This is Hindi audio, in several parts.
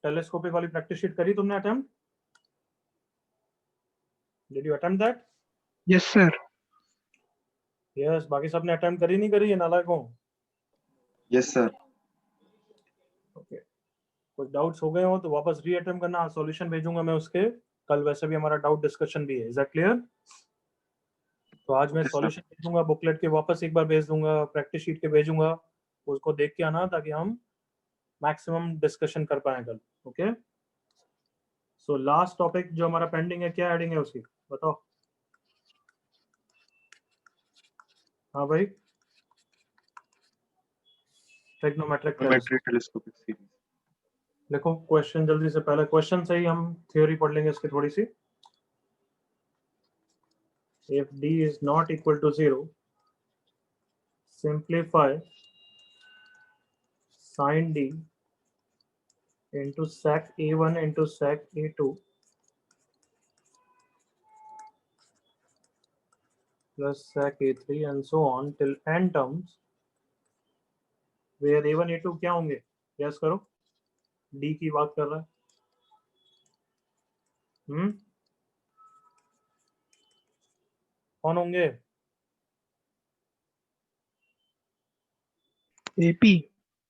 टेलीस्कोपिक वाली प्रैक्टिस शीट करी तुमने attempt? Did you attempt that? Yes sir. Yes, बाकी सबने अटेम्प्ट करी नहीं करी? ये नालायकों। Yes sir. ओके, कुछ डाउट्स हो गए हो तो वापस री अटेम्प्ट करना, सॉल्यूशन भेजूंगा मैं उसके। कल वैसे भी हमारा डाउट डिस्कशन भी है। Is that clear? तो आज मैं Okay, सॉल्यूशन भेजूंगा, बुकलेट के वापस एक बार भेज दूंगा, प्रैक्टिस शीट के भेजूंगा, उसको देख के आना ताकि हम मैक्सिमम डिस्कशन कर पाए कल। ओके, सो लास्ट टॉपिक जो हमारा पेंडिंग है, क्या हेडिंग है उसकी बताओ? हाँ भाई, ट्रिग्नोमेट्रिक टेलीस्कोपिक सीरीज। देखो क्वेश्चन जल्दी से, पहले क्वेश्चन से ही हम थ्योरी पढ़ लेंगे इसकी थोड़ी सी। If d is not equal to 0, simplify sin d into sec a1 into sec a2 plus sec a3 and so on till n terms where a1 a2 क्या होंगे? गैस करो, d की बात कर रहा है। कौन होंगे? AP.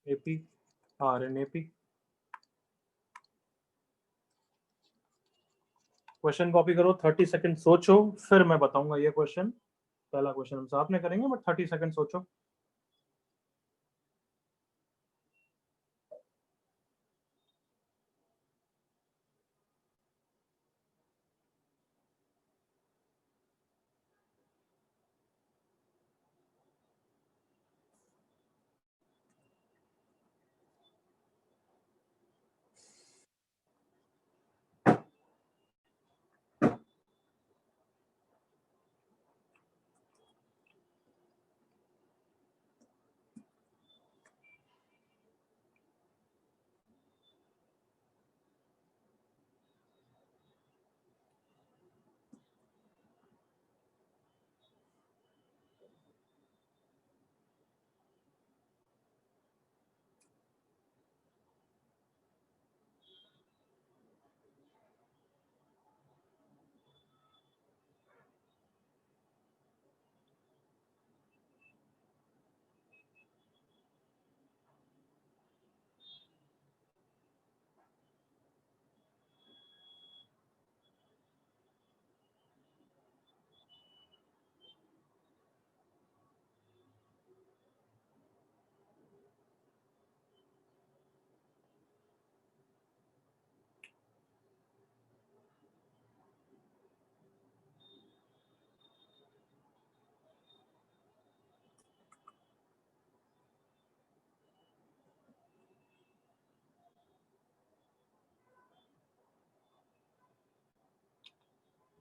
AP, R N AP. Question copy करो, 30 सेकंड सोचो, फिर मैं बताऊंगा ये क्वेश्चन। पहला क्वेश्चन हम साथ में करेंगे, बट 30 सेकंड सोचो।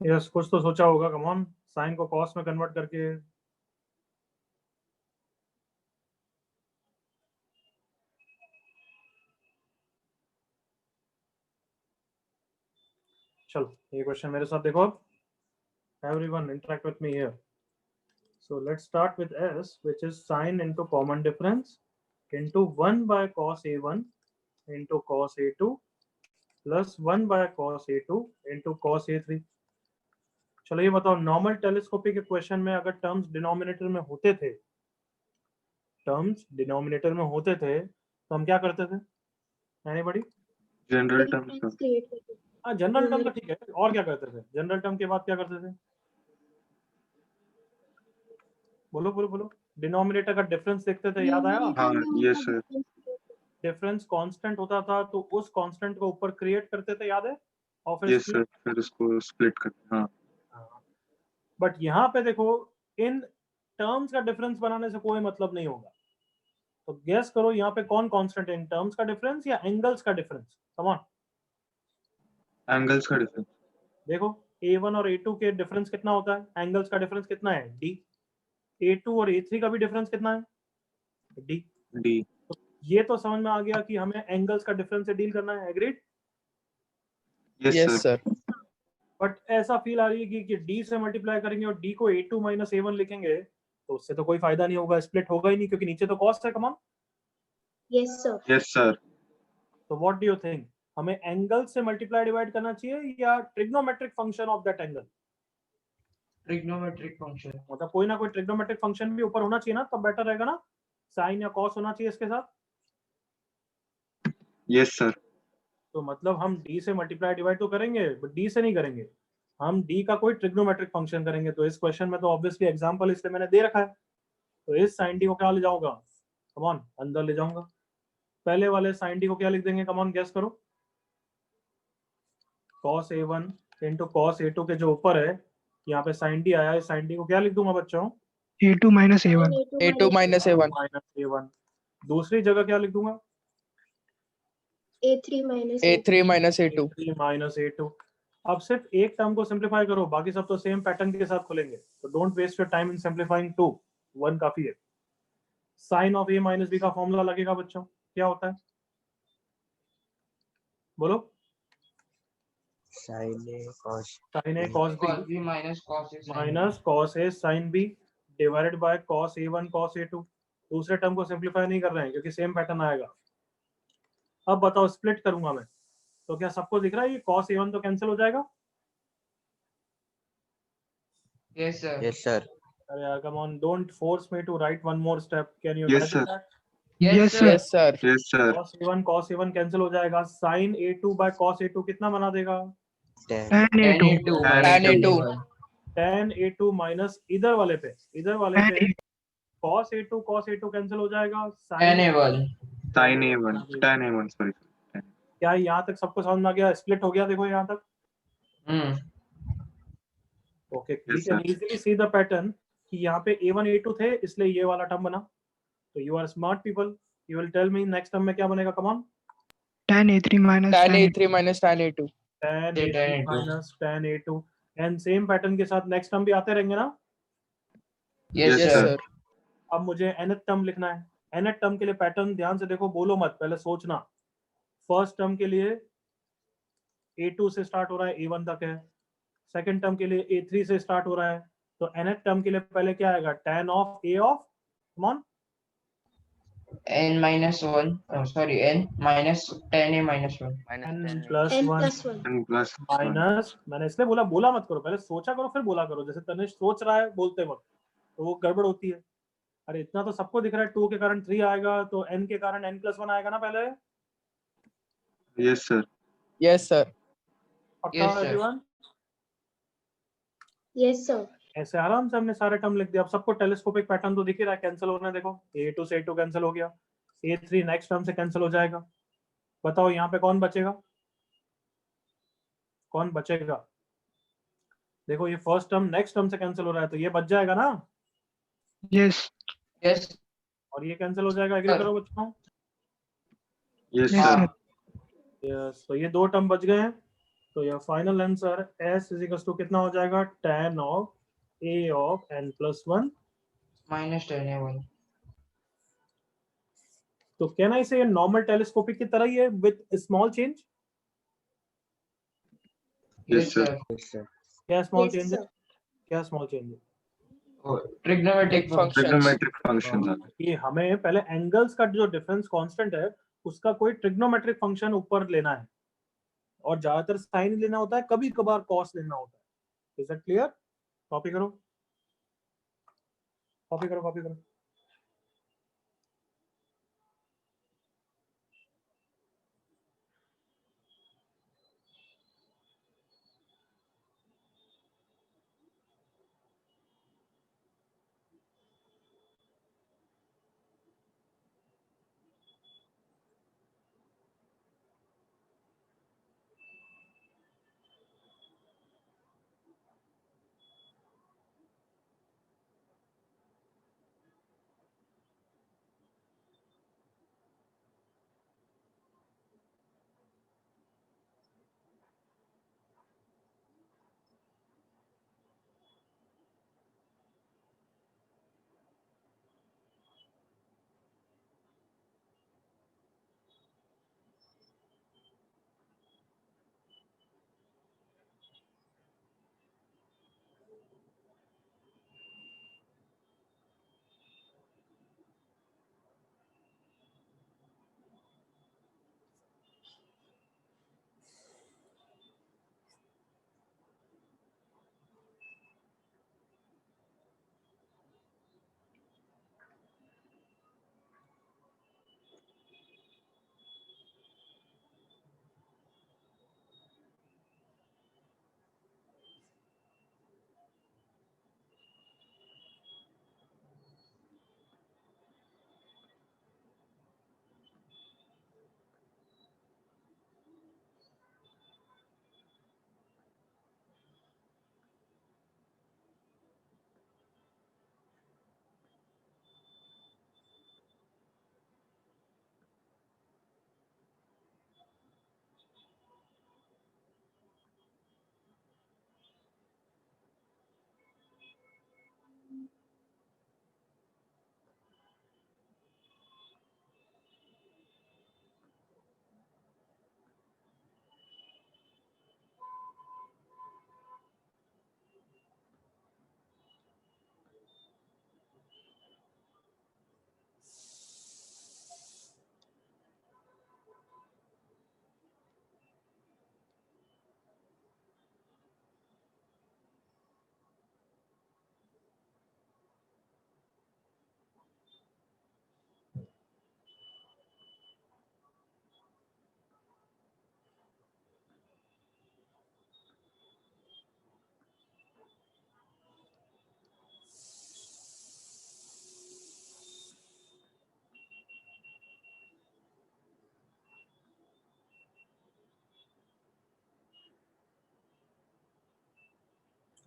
यस, कुछ तो सोचा होगा। कम ऑन, साइन को कॉस में कन्वर्ट करके। चलो ये क्वेश्चन मेरे साथ देखो अब। Everyone interact with me here. So let's start with s, which is sine into common difference into 1 by cos a1 into cos a2 plus 1 by cos a2 into cos a3। चलो ये बताओ, नॉर्मल टेलीस्कोपिक के क्वेश्चन में अगर टर्म्स डिनोमिनेटर में होते थे, तो हम क्या करते थे? एनीबॉडी? General terms. हाँ, जनरल टर्म तो ठीक है, और क्या करते थे? जनरल टर्म के बाद क्या करते थे? बोलो बोलो बोलो। डिनोमिनेटर का डिफरेंस देखते थे, याद आया? हाँ, यस सर। डिफरेंस कांस्टेंट होता था तो उस कांस्टेंट को ऊपर क्रिएट करते थे, याद है? और फिर यस सर, फिर उसको स्प्लिट करते। हाँ, बट यहाँ पे देखो, इन टर्म्स का डिफरेंस बनाने से कोई मतलब नहीं होगा। तो गेस करो यहाँ पे कौन कांस्टेंट है, इन टर्म्स का डिफरेंस या एंगल्स का डिफरेंस? कम ऑन, एंगल्स का डिफरेंस। देखो a1 और a2 के डिफरेंस कितना होता है? एंगल्स का डिफरेंस कितना है? d। a2 और a3 का भी डिफरेंस कितना है? d। तो ये तो समझ में आ गया कि हमें एंगल्स का डिफरेंस से डील करना है। एग्रीड? Yes sir. बट ऐसा फील आ रही है कि d से मल्टीप्लाई करेंगे और d को a2 माइनस a1 लिखेंगे तो उससे तो कोई फायदा नहीं होगा, स्प्लिट होगा ही नहीं, क्योंकि नीचे तो कॉस्ट है। Come on. Yes, sir. Yes sir. तो व्हाट डू यू थिंक, हमें एंगल से मल्टीप्लाई डिवाइड करना चाहिए या trigonometric function of that angle? Trigonometric function. मतलब कोई ना कोई ट्रिग्नोमेट्रिक फंक्शन भी ऊपर होना चाहिए ना, तब बेटर रहेगा ना। साइन या कॉस होना चाहिए इसके साथ। Yes sir. तो मतलब हम d से मल्टीप्लाई डिवाइड तो करेंगे, बट d से नहीं करेंगे, हम d का कोई ट्रिग्नोमेट्रिक फंक्शन करेंगे। तो इस क्वेश्चन में तो ऑब्वियसली एग्जांपल इसलिए मैंने दे रखा है, तो इस साइन d को क्या ले जाऊंगा? कम ऑन, अंदर ले जाऊंगा। पहले वाले साइन d को क्या लिख देंगे? कम ऑन, गेस करो। cos a1 into cos a2 के जो ऊपर है, यहाँ पे साइन d आया है, साइन d को क्या लिख दूंगा बच्चों? A2 minus A1. A2 minus A1. Minus a1। दूसरी जगह क्या लिख दूंगा? A3 minus A3 minus A2. a3 minus a2। अब सिर्फ एक टर्म को सिंप्लीफाई करो, बाकी सब तो सेम पैटर्न के साथ खुलेंगे, तो don't waste your time in simplifying two, one काफी है। Sine of a minus B का फॉर्मूला लगेगा बच्चों, क्या होता है? बोलो। sin A cos sine a cos b cos b minus cos a sin minus cos a sin b divided by cos a1 cos a2। दूसरे टर्म को सिंप्लीफाई नहीं कर रहे हैं क्योंकि सेम पैटर्न आएगा। अब बताओ, स्प्लिट करूंगा मैं, तो क्या सबको दिख रहा है ये cos a1 तो कैंसिल हो जाएगा? b। yes sir। yes sir अरे यार, come on, don't force me to write one more step. Can you Yes, imagine sir. That? Yes, sir. Yes, sir. Yes sir. cos a1 cancel हो जाएगा। sin a2 bye cos a2 कितना बना देगा? Tan tan A2. a2 Tan A2. tan a2 minus इधर वाले पे Tan A2. cos a2 cancel हो जाएगा। tan a1 sine A1 tan A1 sorry. क्या यहाँ तक सबको समझ में आ गया? स्प्लिट हो गया, देखो यहाँ तक। Hmm okay, we Yes, can sir. Easily see the pattern कि यहाँ पे a1 a2 थे, इसलिए ये वाला टर्म बना। तो you are smart people, you will tell me next term में क्या बनेगा। Come on. Tan A3 minus Tan tan A3 minus tan A2. tan Tan a2 A2 minus tan a2, and same pattern के साथ नेक्स्ट टर्म भी आते रहेंगे ना। yes Yes, Yes, sir। sir. अब मुझे nth टर्म लिखना है। nth टर्म के लिए पैटर्न ध्यान से देखो, बोलो मत, पहले सोचना। फर्स्ट टर्म के लिए a2 से स्टार्ट हो रहा है, a1 तक है। सेकंड टर्म के लिए a3 से स्टार्ट हो रहा है, तो nth टर्म के लिए पहले क्या आएगा? tan of a of, come on, n minus 1 oh, sorry n minus tan a minus 1 n plus n 1 plus 1 n plus minus, मैंने इसलिए बोला, बोला मत करो, पहले सोचा करो फिर बोला करो। जैसे तनिष सोच रहा है बोलते वक्त, तो वो गड़बड़ होती है। अरे इतना तो सबको दिख रहा है, 2 के कारण 3 आएगा, तो n के कारण n प्लस 1 आएगा ना पहले। Yes sir. Yes, sir. पक्का Yes, sir. Everyone? yes sir ऐसे आराम से हमने सारे टर्म लिख दिया। अब सबको टेलीस्कोपिक पैटर्न तो दिख ही रहा है, कैंसिल होना है। देखो a2 से a2 कैंसिल हो गया, a3 नेक्स्ट टर्म से कैंसिल हो जाएगा। बताओ यहाँ पे कौन बचेगा? कौन बचेगा? देखो ये फर्स्ट टर्म नेक्स्ट टर्म से कैंसिल हो रहा है, तो ये बच जाएगा ना, Yes. yes और ये कैंसिल हो जाएगा। Agree Sir. करो बच्चों? Yes Yes, sir. sir. Yes, तो ये दो टर्म बच गए हैं। तो ये final answer s is equal to कितना हो जाएगा? tan of a of n plus 1। minus tan a1 तो कैन आई से नॉर्मल टेलीस्कोपिक की तरह ही है with small change? Yes, yes sir. sir yes sir क्या स्मॉल yes चेंज है? sir क्या स्मॉल चेंज है? oh, trigonometric Functions. Trigonometric function था। कि हमें पहले एंगल्स का जो डिफरेंस कांस्टेंट है, उसका कोई ट्रिग्नोमेट्रिक फंक्शन ऊपर लेना है, और ज्यादातर साइन लेना होता है, कभी कभार कॉस लेना होता है। Is that clear? कॉपी करो, कॉपी करो, कॉपी करो।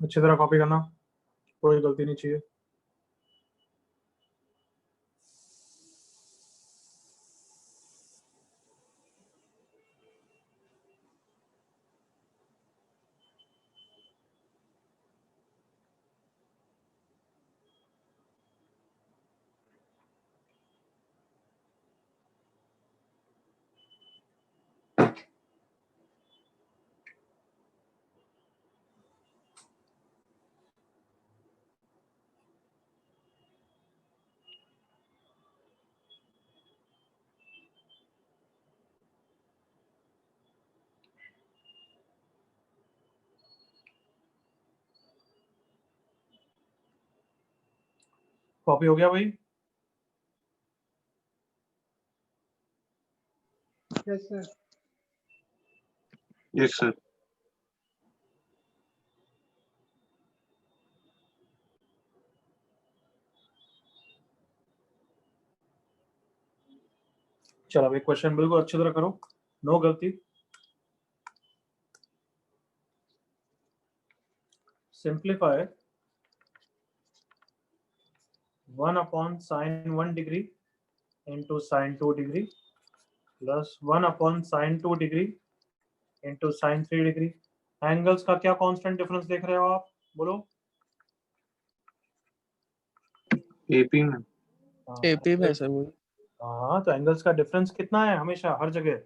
अच्छी तरह कॉपी करना, कोई गलती नहीं चाहिए। कॉपी हो गया भाई? Yes, sir. Yes, sir. चलो अब एक क्वेश्चन बिल्कुल अच्छी तरह करो, नो गलती। Simplify 1 upon sin 1 degree into sin 2 degree plus 1 upon sin 2 degree into sin 3 degree। Angles का क्या कांस्टेंट डिफरेंस देख रहे हो आप, बोलो। AP में AP में सर वो हाँ, तो एंगल्स का डिफरेंस कितना है हमेशा हर जगह?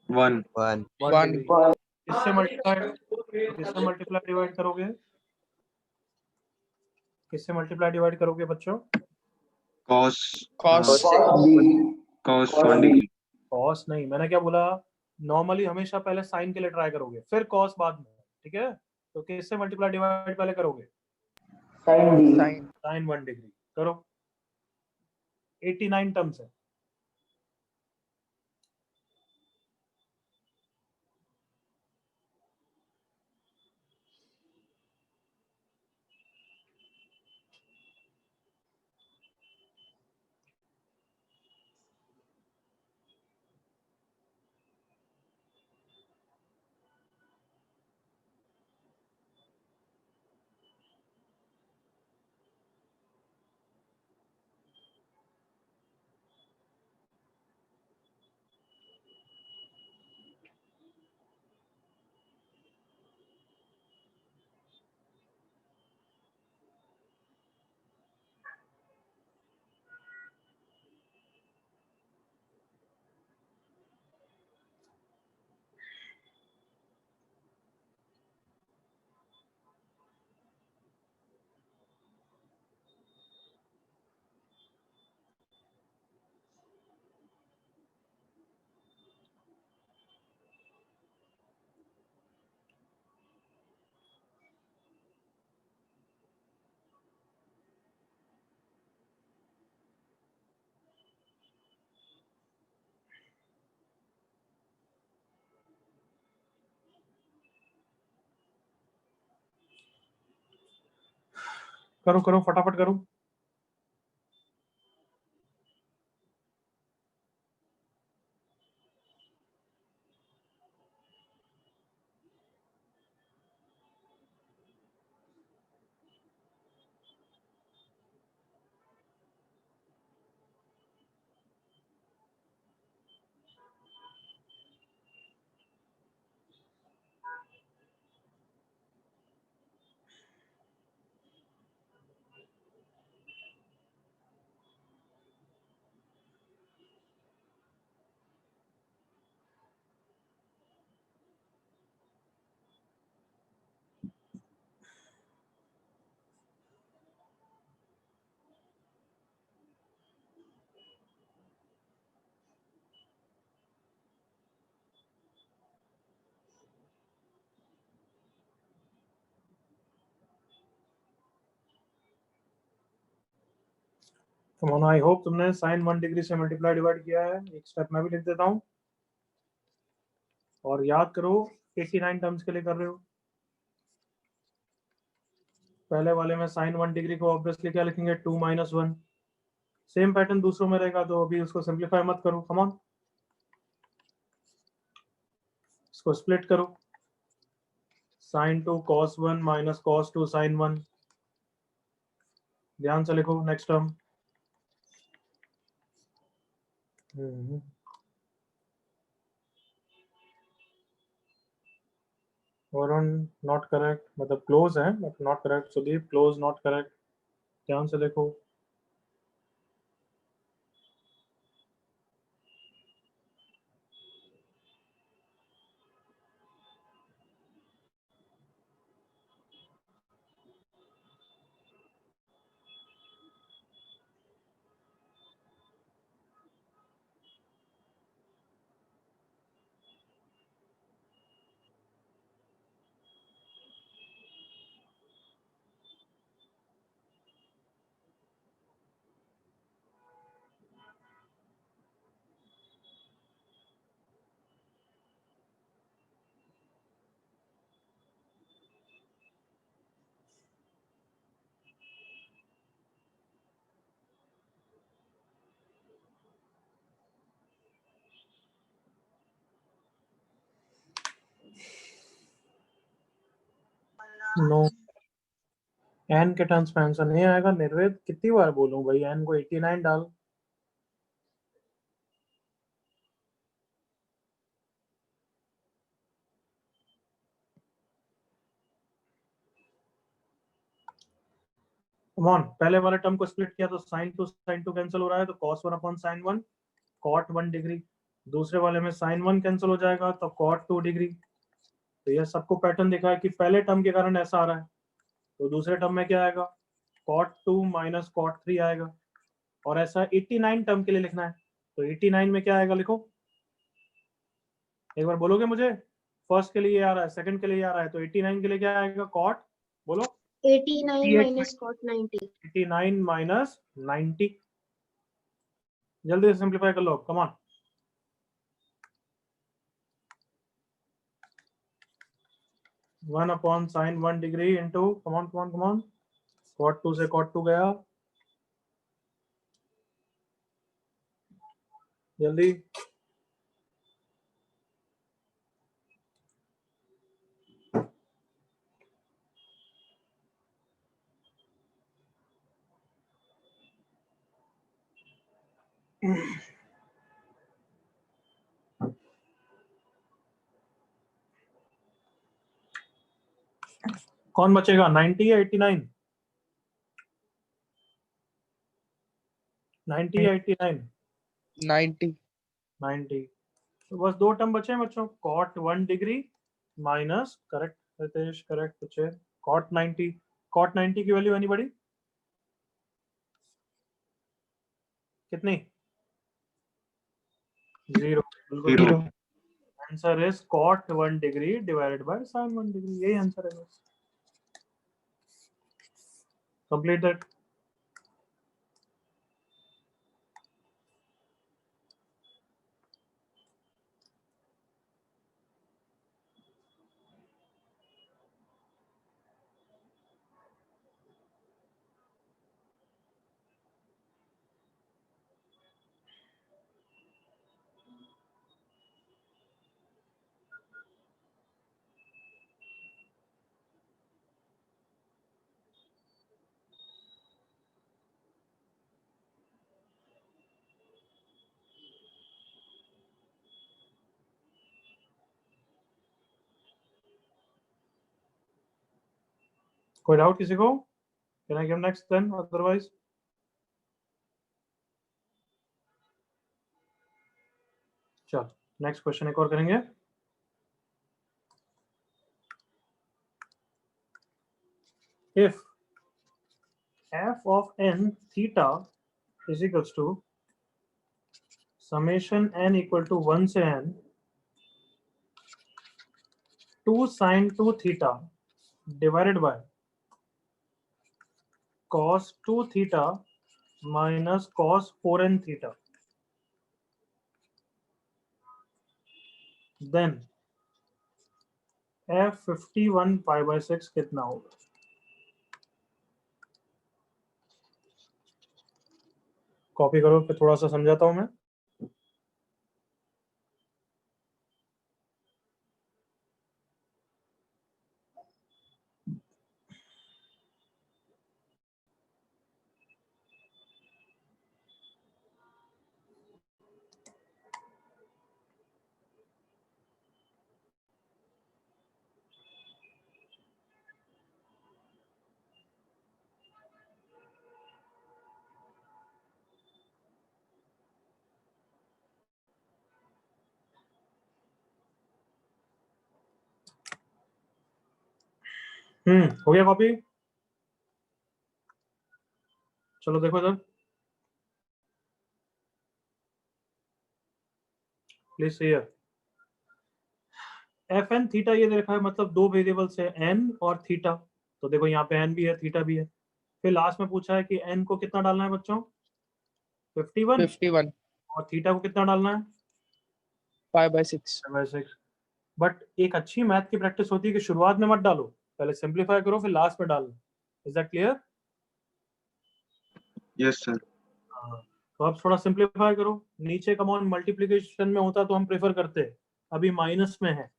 1 1 1 degree। किससे मल्टीप्लाई डिवाइड करोगे? किससे मल्टीप्लाई डिवाइड करोगे बच्चों? cos cos cos 1 degree। Cos नहीं, मैंने क्या बोला? नॉर्मली हमेशा पहले साइन के लिए ट्राई करोगे, फिर कॉस बाद में, ठीक है? तो किससे मल्टीप्लाई डिवाइड पहले करोगे? sin साइन 1 डिग्री करो। 89 टर्म्स है। करो करो फटाफट करो। कम ऑन, आई होप तुमने साइन 1 डिग्री से मल्टीप्लाई डिवाइड किया है। एक स्टेप मैं भी लिख देता हूँ, और याद करो 89 टर्म्स के लिए कर रहे हो। पहले वाले में साइन 1 डिग्री को ऑब्वियसली क्या लिखेंगे? 2 - 1। सेम पैटर्न दूसरों में रहेगा, तो अभी उसको सिंप्लीफाई मत करो। कम ऑन, इसको स्प्लिट करो। sin 2 cos 1 minus cos 2 sin 1। ध्यान से लिखो next term. Varun not correct, मतलब क्लोज है but not correct. Sudeep close not correct. ध्यान से देखो। नो, एन के टर्म्स में आंसर नहीं आएगा। निर्वेद कितनी बार बोलूं भाई, एन को 89 डाल। कमॉन, पहले वाले टर्म को स्प्लिट किया तो sin 2 कैंसिल हो रहा है तो cos 1 upon sin 1 cot 1 degree. दूसरे वाले में sin 1 कैंसिल हो जाएगा तो cot 2 डिग्री। तो ये सबको पैटर्न दिखा है कि पहले टर्म के कारण ऐसा आ रहा है, तो दूसरे टर्म में क्या आएगा, cot 2 माइनस cot 3 आएगा। और ऐसा 89 टर्म के लिए लिखना है, तो 89 में क्या आएगा लिखो, एक बार बोलोगे मुझे। फर्स्ट के लिए आ रहा है, सेकंड के लिए आ रहा है, तो 89 के लिए क्या आएगा, cot बोलो 89 minus cot 90। 89 माइनस 90। जल्दी से सिंप्लीफाई कर लो, come on. One upon sine 1 degree into come on come on come on cot 2 से cot 2 गया, जल्दी। कौन बचेगा, 90 या 89? 90 या 89? 90। 90। तो बस दो टर्म बचे हैं बच्चों, cot 1 degree minus, correct Ritesh, correct बच्चे, cot 90। cot 90 की वैल्यू एनीबॉडी कितनी, 0। बिल्कुल, Zero. Answer is cot 1 degree divided by sin 1 degree, यही आंसर है। बस कंप्लीट दैट। कोई डाउट किसी को? Can I give next then, otherwise चल नेक्स्ट क्वेश्चन एक और करेंगे। If f of n theta is equals to summation n equal to 1 से n 2 sin 2 theta divided by cos 2 theta minus cos 4n theta, then f 51 pi by 6 कितना होगा? कॉपी करो, फिर थोड़ा सा समझाता हूं मैं। हो गया कॉपी? चलो देखो इधर, please see F N theta ये दे रखा है, मतलब दो वेरिएबल्स है एन और थीटा। तो देखो यहाँ पे एन भी है थीटा भी है। फिर लास्ट में पूछा है कि एन को कितना डालना है बच्चों? 51। 51 और थीटा को कितना डालना है? 5/6 6। बट एक अच्छी मैथ की प्रैक्टिस होती है कि शुरुआत में मत डालो, पहले सिंप्लीफाई करो फिर लास्ट में डालो। Is that clear? Yes, sir. तो अब थोड़ा सिंप्लीफाई करो। नीचे कमॉन मल्टीप्लिकेशन में होता तो हम प्रेफर करते, अभी माइनस में है,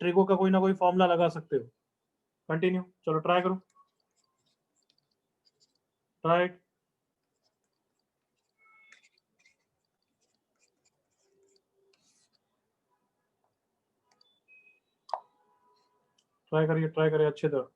ट्रिगो का कोई ना कोई फॉर्मूला लगा सकते हो। कंटिन्यू, चलो ट्राई करो, ट्राई। ट्राई करिए अच्छे तरह।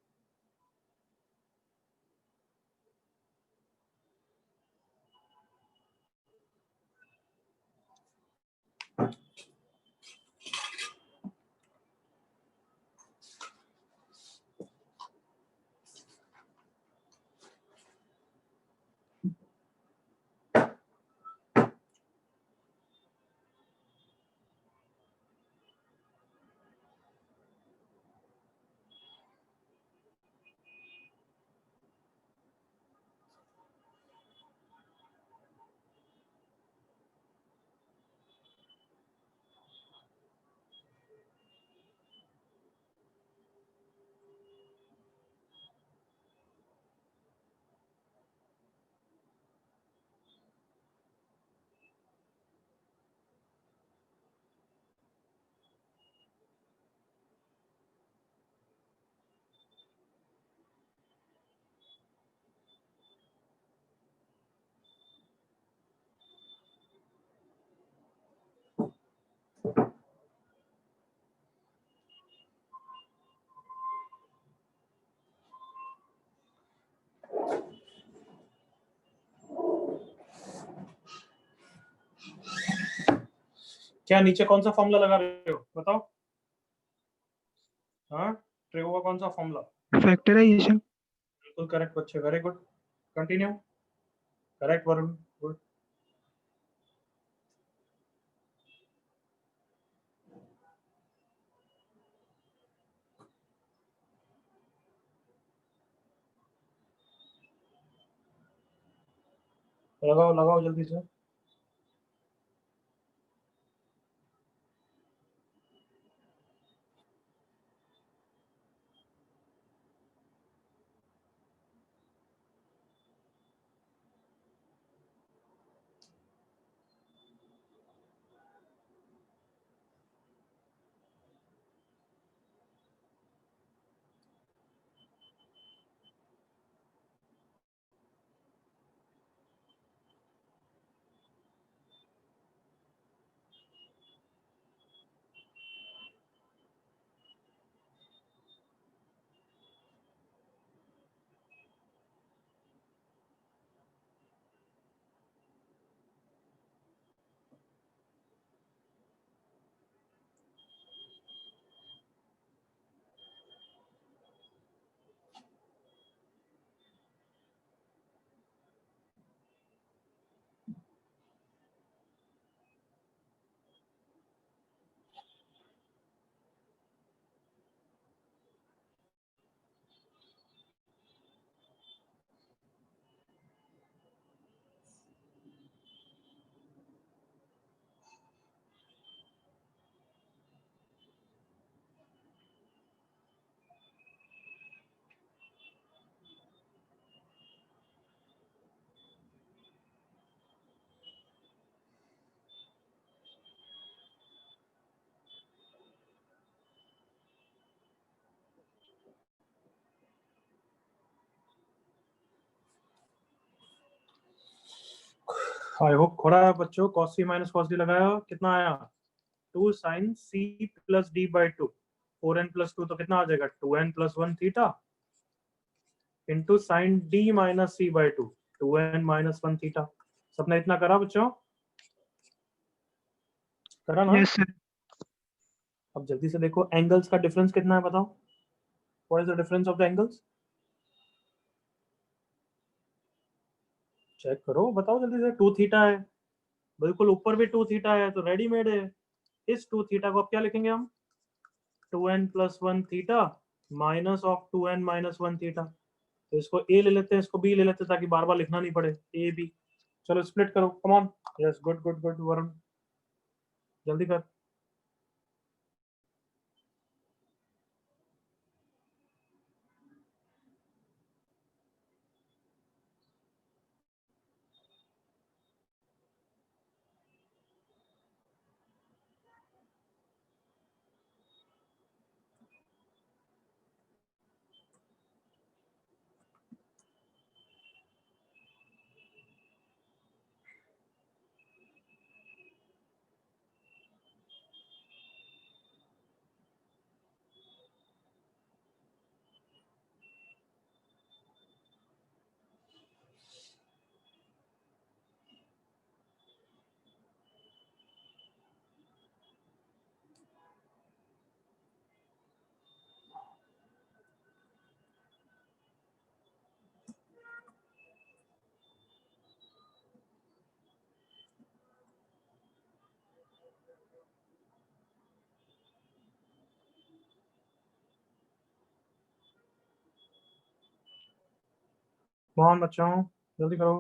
क्या नीचे कौन सा फॉर्मूला लगा रहे हो बताओ? हाँ, ट्रिगो का कौन सा फॉर्मूला? फैक्टराइजेशन। बिल्कुल करेक्ट बच्चे, very good. Continue, correct Varun, good. लगाओ लगाओ जल्दी से। आई होप खोड़ा है बच्चों। cos c minus cos d लगाया, कितना आया? 2 sin c plus d by 2। 4n plus 2 तो कितना आ जाएगा? 2n plus 1 theta into sine d minus c by 2, 2n minus 1 theta. सबने इतना करा बच्चों? करा ना? Yes sir. अब जल्दी से देखो एंगल्स का डिफरेंस कितना है बताओ? What is the difference of the angles? Check करो, बताओ जल्दी से। 2 थीटा है, बिल्कुल ऊपर भी 2 थीटा है, तो रेडीमेड है। इस 2 थीटा को अब क्या लिखेंगे हम? 2n plus 1 theta minus of 2n minus 1 theta. तो इसको a ले लेते हैं, इसको b ले लेते हैं, ताकि बार बार लिखना नहीं पड़े। a b, चलो स्प्लिट करो, come on. Yes, good good good Varun, जल्दी कर। कौन बच्चों, जल्दी करो।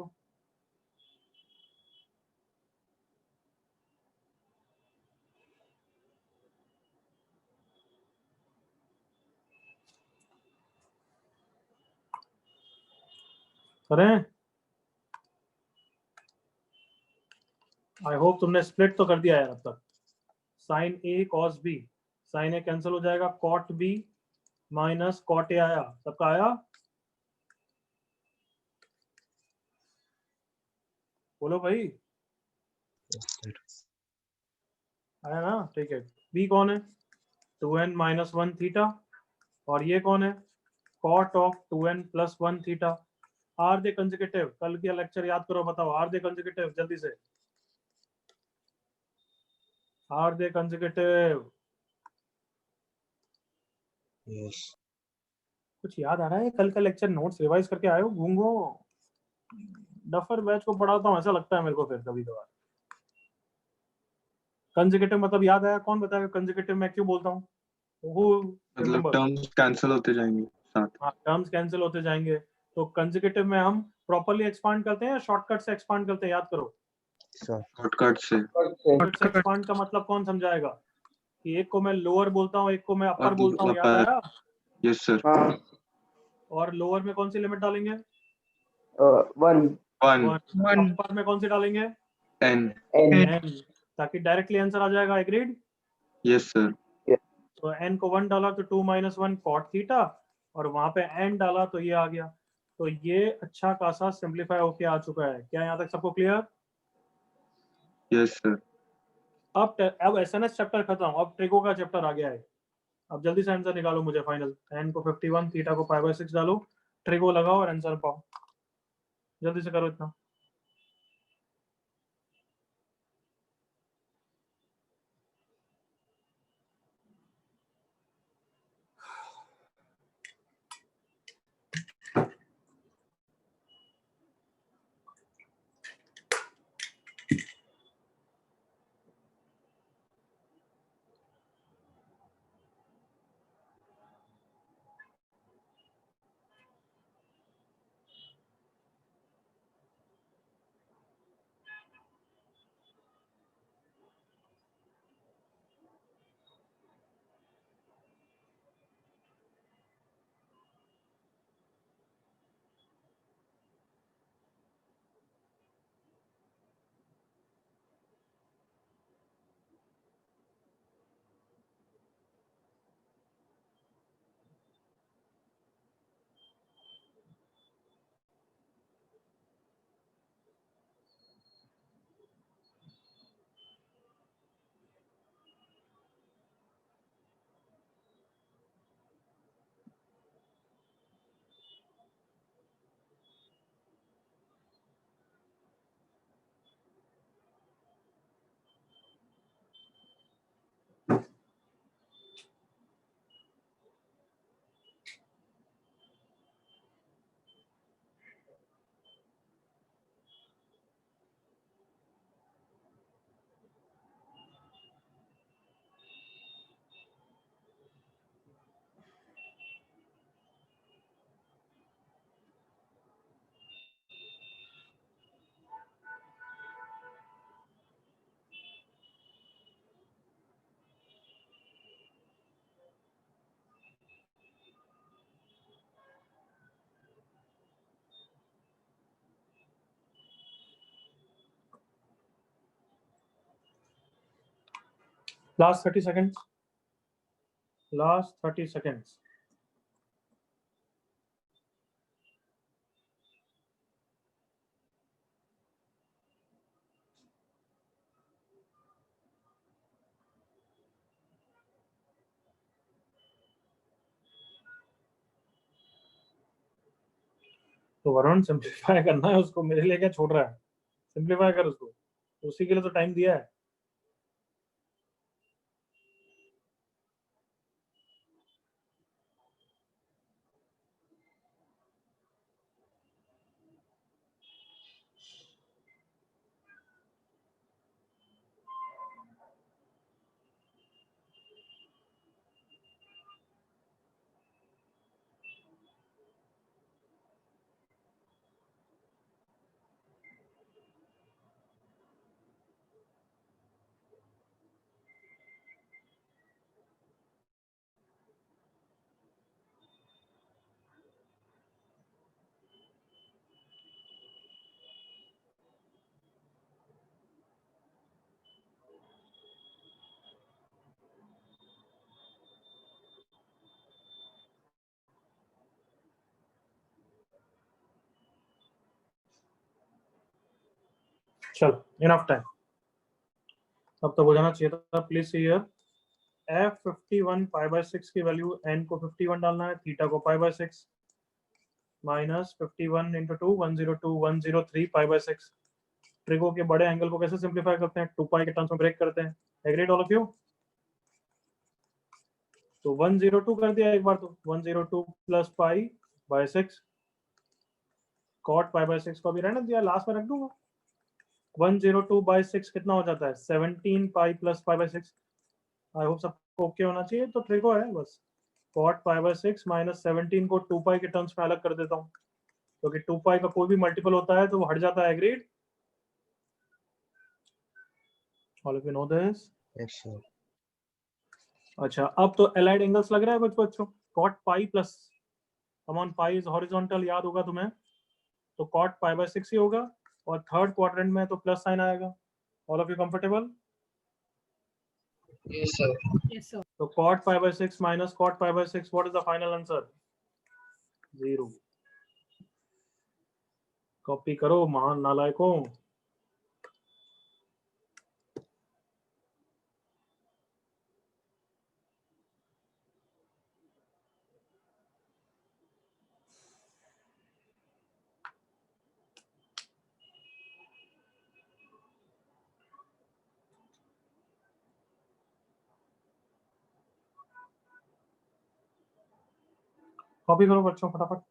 करें? आई होप तुमने स्प्लिट तो कर दिया है अब तक। Sine A cos B, sine A cancel हो जाएगा, cot B minus cot A आया, सबका आया? बोलो भाई, आया ना? ठीक है। बी कौन है? 2n minus 1 थीटा, और ये कौन है? कॉट ऑफ 2n plus 1 थीटा। आर दे कंसेक्यूटिव, कल का लेक्चर याद करो, बताओ आर दे कंसेक्यूटिव जल्दी से। आर दे कंसेक्यूटिव, कुछ याद आ रहा है? कल का लेक्चर नोट्स रिवाइज करके आए हो? गूंगो डफर बैच को पढ़ाता हूँ ऐसा लगता है मेरे को फिर कभी कभार। कंसेक्यूटिव मतलब याद आया? कौन बताएगा कंसेक्यूटिव मैं क्यों बोलता हूँ? मतलब टर्म्स कैंसिल होते जाएंगे साथ। हाँ, टर्म्स कैंसिल होते जाएंगे। तो कंसेक्यूटिव में हम प्रॉपर्ली एक्सपांड करते हैं या शॉर्टकट से एक्सपांड करते हैं? याद करो। शॉर्टकट से। शॉर्टकट से एक्सपांड का मतलब कौन समझाएगा? कि एक को मैं लोअर बोलता हूँ, एक को मैं अपर और बोलता हूँ, याद आया? Yes sir. और लोअर में कौन सी लिमिट डालेंगे? 1 अपर में कौन सी डालेंगे? n। n, ताकि डायरेक्टली आंसर आ जाएगा। एग्रीड? Yes sir. तो n को 1 डाला तो 2 minus 1 cot थीटा, और वहां पे n डाला तो ये आ गया। तो ये अच्छा खासा सिंप्लीफाई होके आ चुका है। क्या यहाँ तक सबको क्लियर? Yes sir. अब एसएनएस चैप्टर खत्म, अब ट्रिगो का चैप्टर आ गया है। अब जल्दी से आंसर निकालो मुझे फाइनल। n को 51, थीटा को π/6 डालो, ट्रिगो लगाओ और आंसर पाओ। जल्दी से करो इतना। Last 30 seconds. Last 30 seconds. तो वरुण सिंप्लीफाई करना है उसको, मेरे लिए क्या छोड़ रहा है? सिंप्लीफाई कर उसको, उसी के लिए तो टाइम दिया है। चलो, इनफ टाइम, अब तक हो जाना चाहिए था। प्लीज सी हियर, f51 π/6 की वैल्यू, n को 51 डालना है, थीटा को π/6, माइनस 51 इंटू 2 102 103 π/6। ट्रिगो के बड़े एंगल को कैसे सिंप्लीफाई करते हैं? 2π के टर्म्स में ब्रेक करते हैं। Agreed all of you? तो 102 कर दिया एक बार, तो 102 प्लस π/6, cot π/6 को भी रहने दिया, लास्ट में रख दूंगा। 102/6 कितना हो जाता है? 17π प्लस π/6। आई होप सबको ओके होना चाहिए। तो ट्रिगो है बस, cot π/6 माइनस 17 को 2π के टर्म्स में अलग कर देता हूँ, क्योंकि 2π का कोई भी मल्टीपल होता है तो वो हट जाता है। Agreed? All of you know this? Yes, sir. अच्छा, अब तो एलाइड एंगल्स लग रहा है कुछ बच्चों। cot pi plus, come on, pi is horizontal, याद होगा तुम्हें, तो cot π/6 ही होगा, और थर्ड क्वाड्रेंट में तो प्लस साइन आएगा। All of you comfortable? Yes, sir. Yes, sir. तो cot π/6 minus cot π/6, what is the final answer? 0। Copy करो महान नालायकों। कॉपी करो बच्चों फटाफट।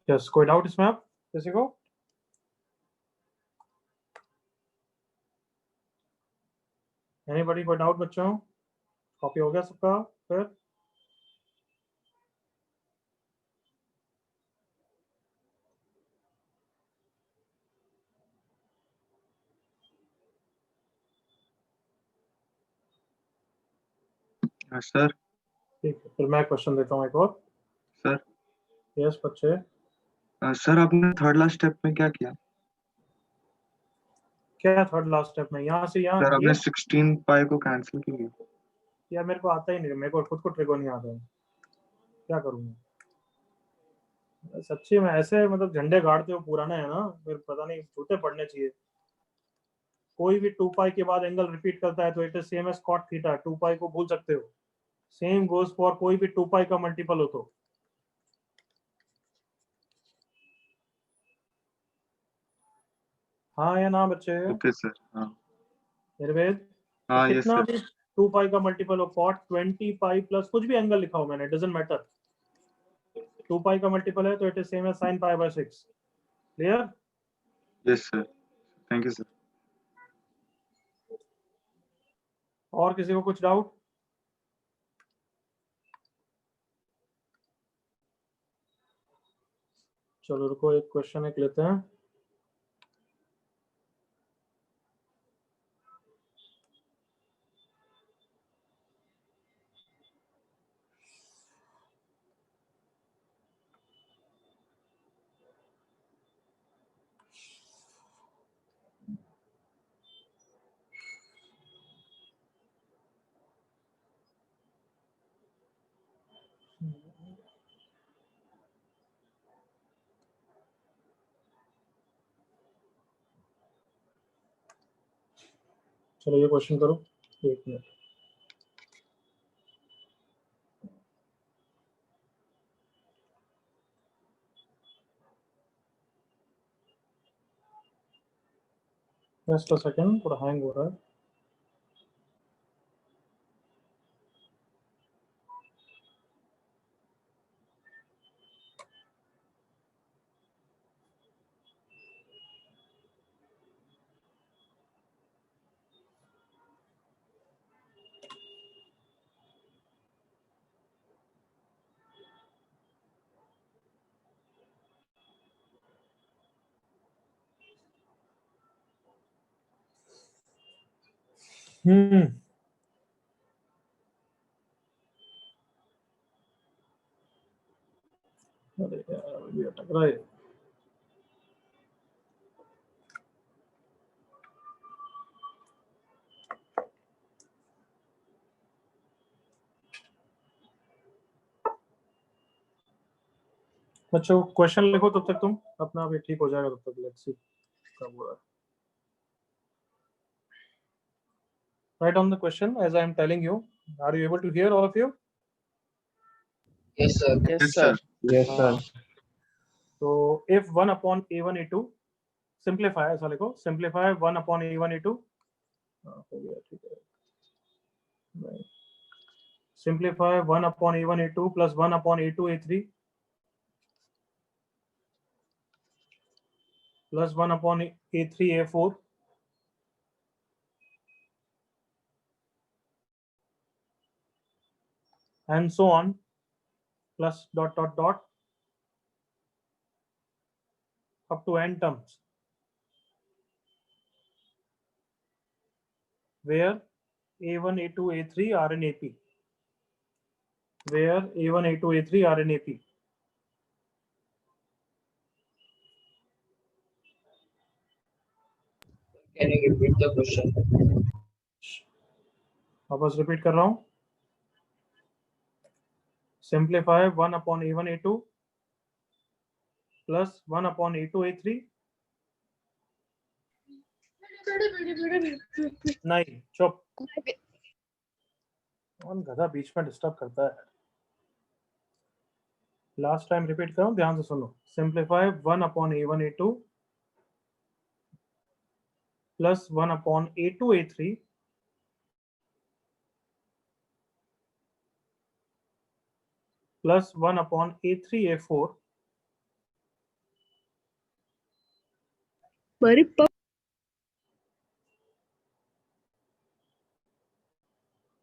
यस, कोई डाउट इसमें आप किसी को? एनीबॉडी, कोई डाउट बच्चों? कॉपी हो गया सबका? फिर सर। ठीक है, फिर मैं क्वेश्चन देता हूँ एक और। सर। यस बच्चे। सर आपने थर्ड लास्ट स्टेप में क्या किया? क्या थर्ड लास्ट स्टेप में? यहाँ से यहाँ सर ये आपने 16 पाई को कैंसिल किया। यार मेरे को आता ही नहीं, मेरे को खुद को ट्रिगर नहीं आता है, क्या करूँगा सच्ची में। ऐसे मतलब झंडे गाड़ते हो, पुराना है ना, फिर पता नहीं जूते पड़ने चाहिए। कोई भी 2 पाई के बाद एंगल रिपीट करता है तो it is same as cot theta. 2 pi को भूल सकते हो। सेम गोज फॉर कोई भी 2 पाई का मल्टीपल हो तो। हाँ या ना बच्चे? Okay sir. हाँ निर्वेद, तो हाँ यस कितना सर। भी 2 पाई का मल्टीपल हो, कॉट 20 पाई प्लस कुछ भी एंगल लिखा हो मैंने, डजंट मैटर। 2 पाई का मल्टीपल है तो it is same as sin pi by 6। Clear? Yes sir, thank you sir. और किसी को कुछ डाउट? चलो रुको, एक क्वेश्चन एक लेते हैं। चलो ये क्वेश्चन करो, एक मिनट। जस्ट अ सेकंड, थोड़ा हैंग हो रहा है। अरे यार ये अटक रहा है। बच्चों क्वेश्चन लिखो तब तक, तुम अपना भी ठीक हो जाएगा तब तक। लेट्स सी कब हो रहा है। Write on the question as I am telling you. Are you able to hear, all of you? Yes, sir. Yes, yes sir. Sir. Yes, sir. So if 1 upon a1 a2, simplify ऐसा लिखो, simplify 1 upon a1 a2, हो गया ठीक है। नहीं, simplify 1 upon a1 a2 plus 1 upon a2 a3 plus 1 upon a3 a4 and so on, plus dot dot dot up to n terms, where a1 a2 a3 are in AP, where a1 a2 a3 are in AP. Can you repeat the question? वापस रिपीट कर रहा हूं। Simplify 1 upon a1 a2 plus 1 upon a2 a3। नहीं चुप, कौन गधा बीच में डिस्टर्ब करता है। लास्ट टाइम रिपीट करूं, ध्यान से सुनो। Simplify 1 upon a1 a2 plus 1 upon a2 a3 plus 1 upon a3 a4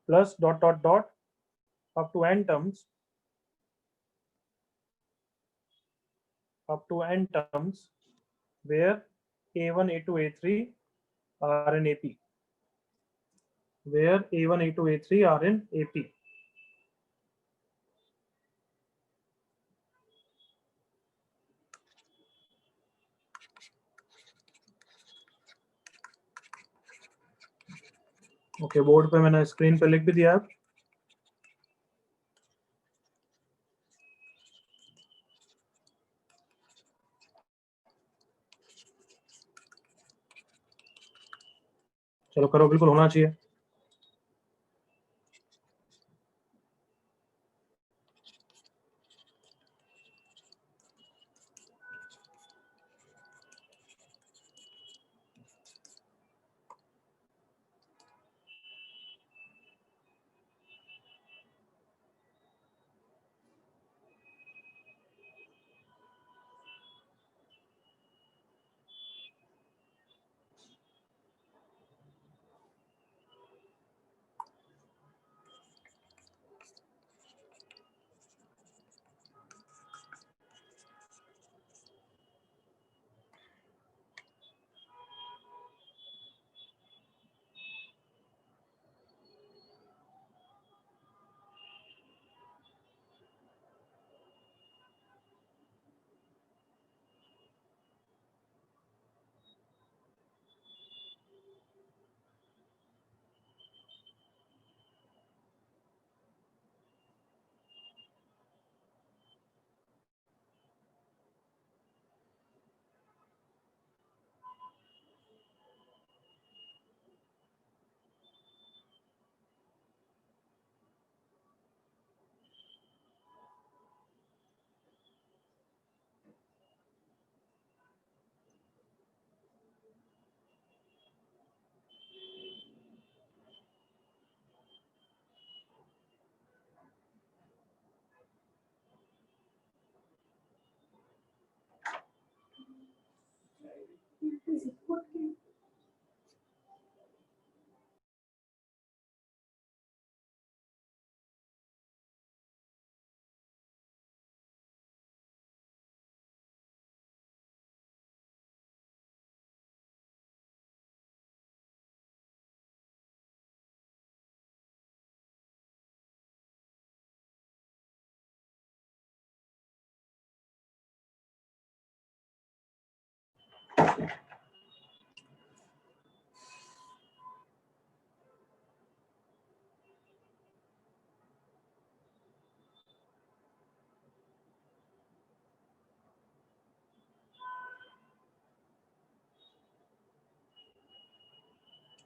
plus dot dot dot up to n terms, up to n terms, where a1 a2 a3 are in AP, where a1 a2 a3 are in AP. Okay, board पे मैंने स्क्रीन पे लिख भी दिया है। चलो करो, बिल्कुल होना चाहिए।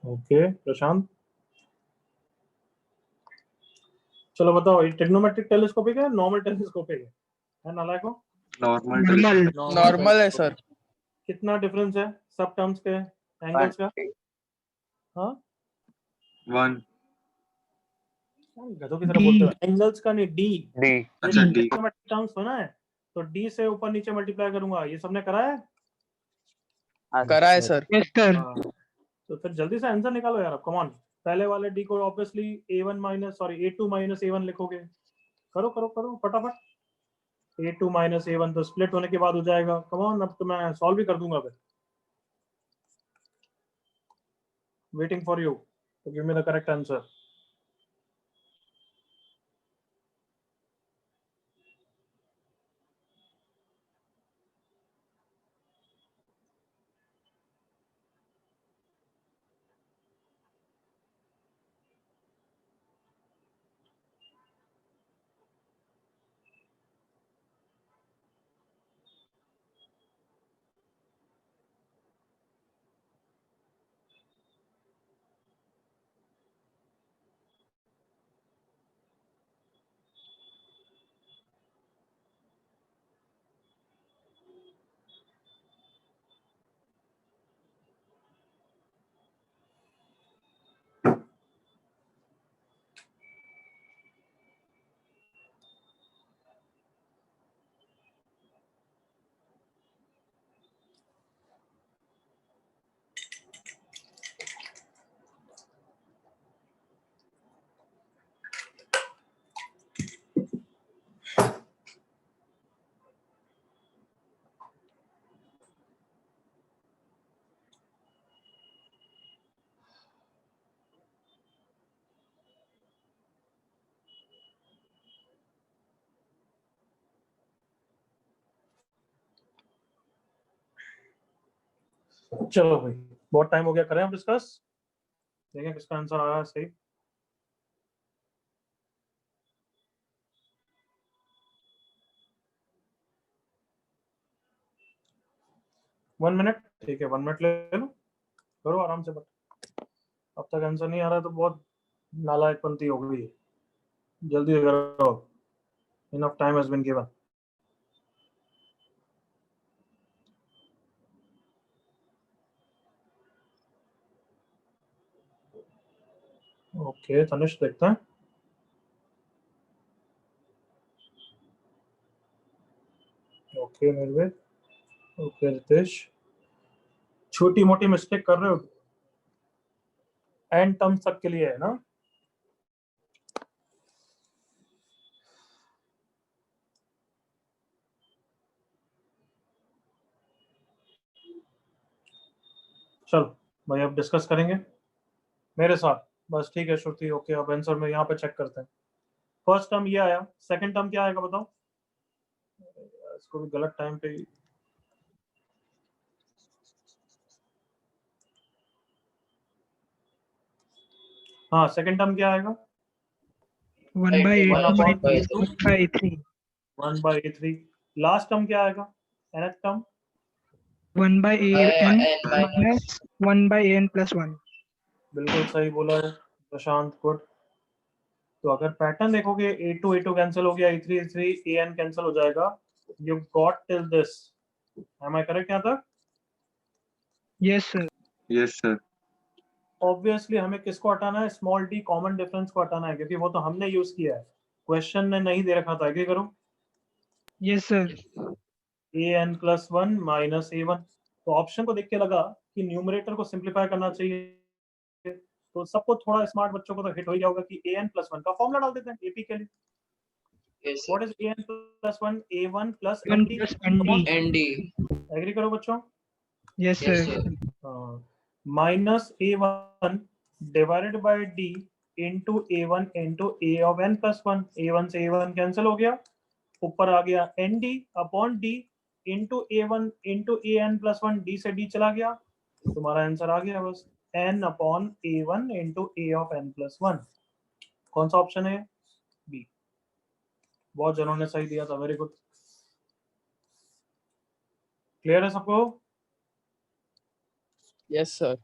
ओके प्रशांत, चलो बताओ, ये ट्रिग्नोमेट्रिक टेलीस्कोपिक है, नॉर्मल टेलीस्कोपिक है नालायको? नॉर्मल नॉर्मल नॉर्मल है सर। कितना डिफरेंस है सब टर्म्स के एंगल्स का? हाँ, 1। गधों की तरह D. बोलते हो, एंगल्स का नहीं, डी। अच्छा डी। टर्म्स होना है तो डी से ऊपर नीचे मल्टीप्लाई करूंगा। ये सबने करा है? करा है सर। Yes sir. हाँ, तो फिर जल्दी से आंसर निकालो यार, कम ऑन। पहले वाले डी को obviously a1 minus sorry a2 minus a1 लिखोगे। करो करो करो फटाफट। a2 माइनस a1 तो स्प्लिट होने के बाद हो जाएगा। कम ऑन, अब तो मैं सॉल्व भी कर दूंगा फिर। Waiting for you to give me the correct answer. चलो भाई, बहुत टाइम हो गया, करें हम डिस्कस। देखें किसका आंसर आ रहा है सही। वन मिनट, ठीक है 1 मिनट ले लो, करो आराम से। बट अब तक आंसर नहीं आ रहा है तो बहुत नालायकपंती हो गई है। जल्दी करो, enough time has been given. Okay Tanishk देखते हैं। ओके निर्वेद, ओके रितेश, छोटी मोटी मिस्टेक कर रहे हो, एंड टर्म्स तक के लिए है ना। चलो भाई अब डिस्कस करेंगे मेरे साथ, बस ठीक है श्रुति। ओके अब आंसर में यहाँ पे चेक करते हैं। फर्स्ट टर्म ये आया, सेकंड टर्म क्या आएगा बताओ। इसको भी गलत टाइम पे हाँ, सेकंड टर्म क्या आएगा। 1/8 1/8 1/3 1/3। लास्ट टर्म क्या आएगा, nth term 1/n n minus 1/n plus 1. बिल्कुल सही बोला है प्रशांत, गुड। तो अगर पैटर्न देखोगे A2 कैंसिल हो गया, A3 AN कैंसिल हो जाएगा। You got till this, am I correct यहाँ तक। Yes sir. Yes sir. Obviously हमें किसको हटाना है, स्मॉल डी कॉमन डिफरेंस को हटाना है, क्योंकि वो तो हमने यूज किया है, क्वेश्चन ने नहीं दे रखा था। एग्री करो, Yes sir. an + 1 - a1। तो ऑप्शन को देख के लगा कि न्यूमरेटर को सिंप्लीफाई करना चाहिए, तो सबको थोड़ा स्मार्ट बच्चों को तो हिट हो ही गया होगा कि an + 1 का फॉर्मूला डाल देते हैं एपी के लिए। yes what is an + 1, a1 + 1 nd। plus ND. nd agree करो बच्चों। Yes yes sir. sir minus a1 divided by d into a1 into a of n + 1। a1 से a1 कैंसिल हो गया, ऊपर आ गया nd upon d into a1 into an + 1, d से d चला गया, तुम्हारा आंसर आ गया बस n upon a1 into a of n + 1। कौन सा ऑप्शन है, बी। बहुत जनों ने सही दिया था, वेरी गुड। क्लियर है सबको, yes sir,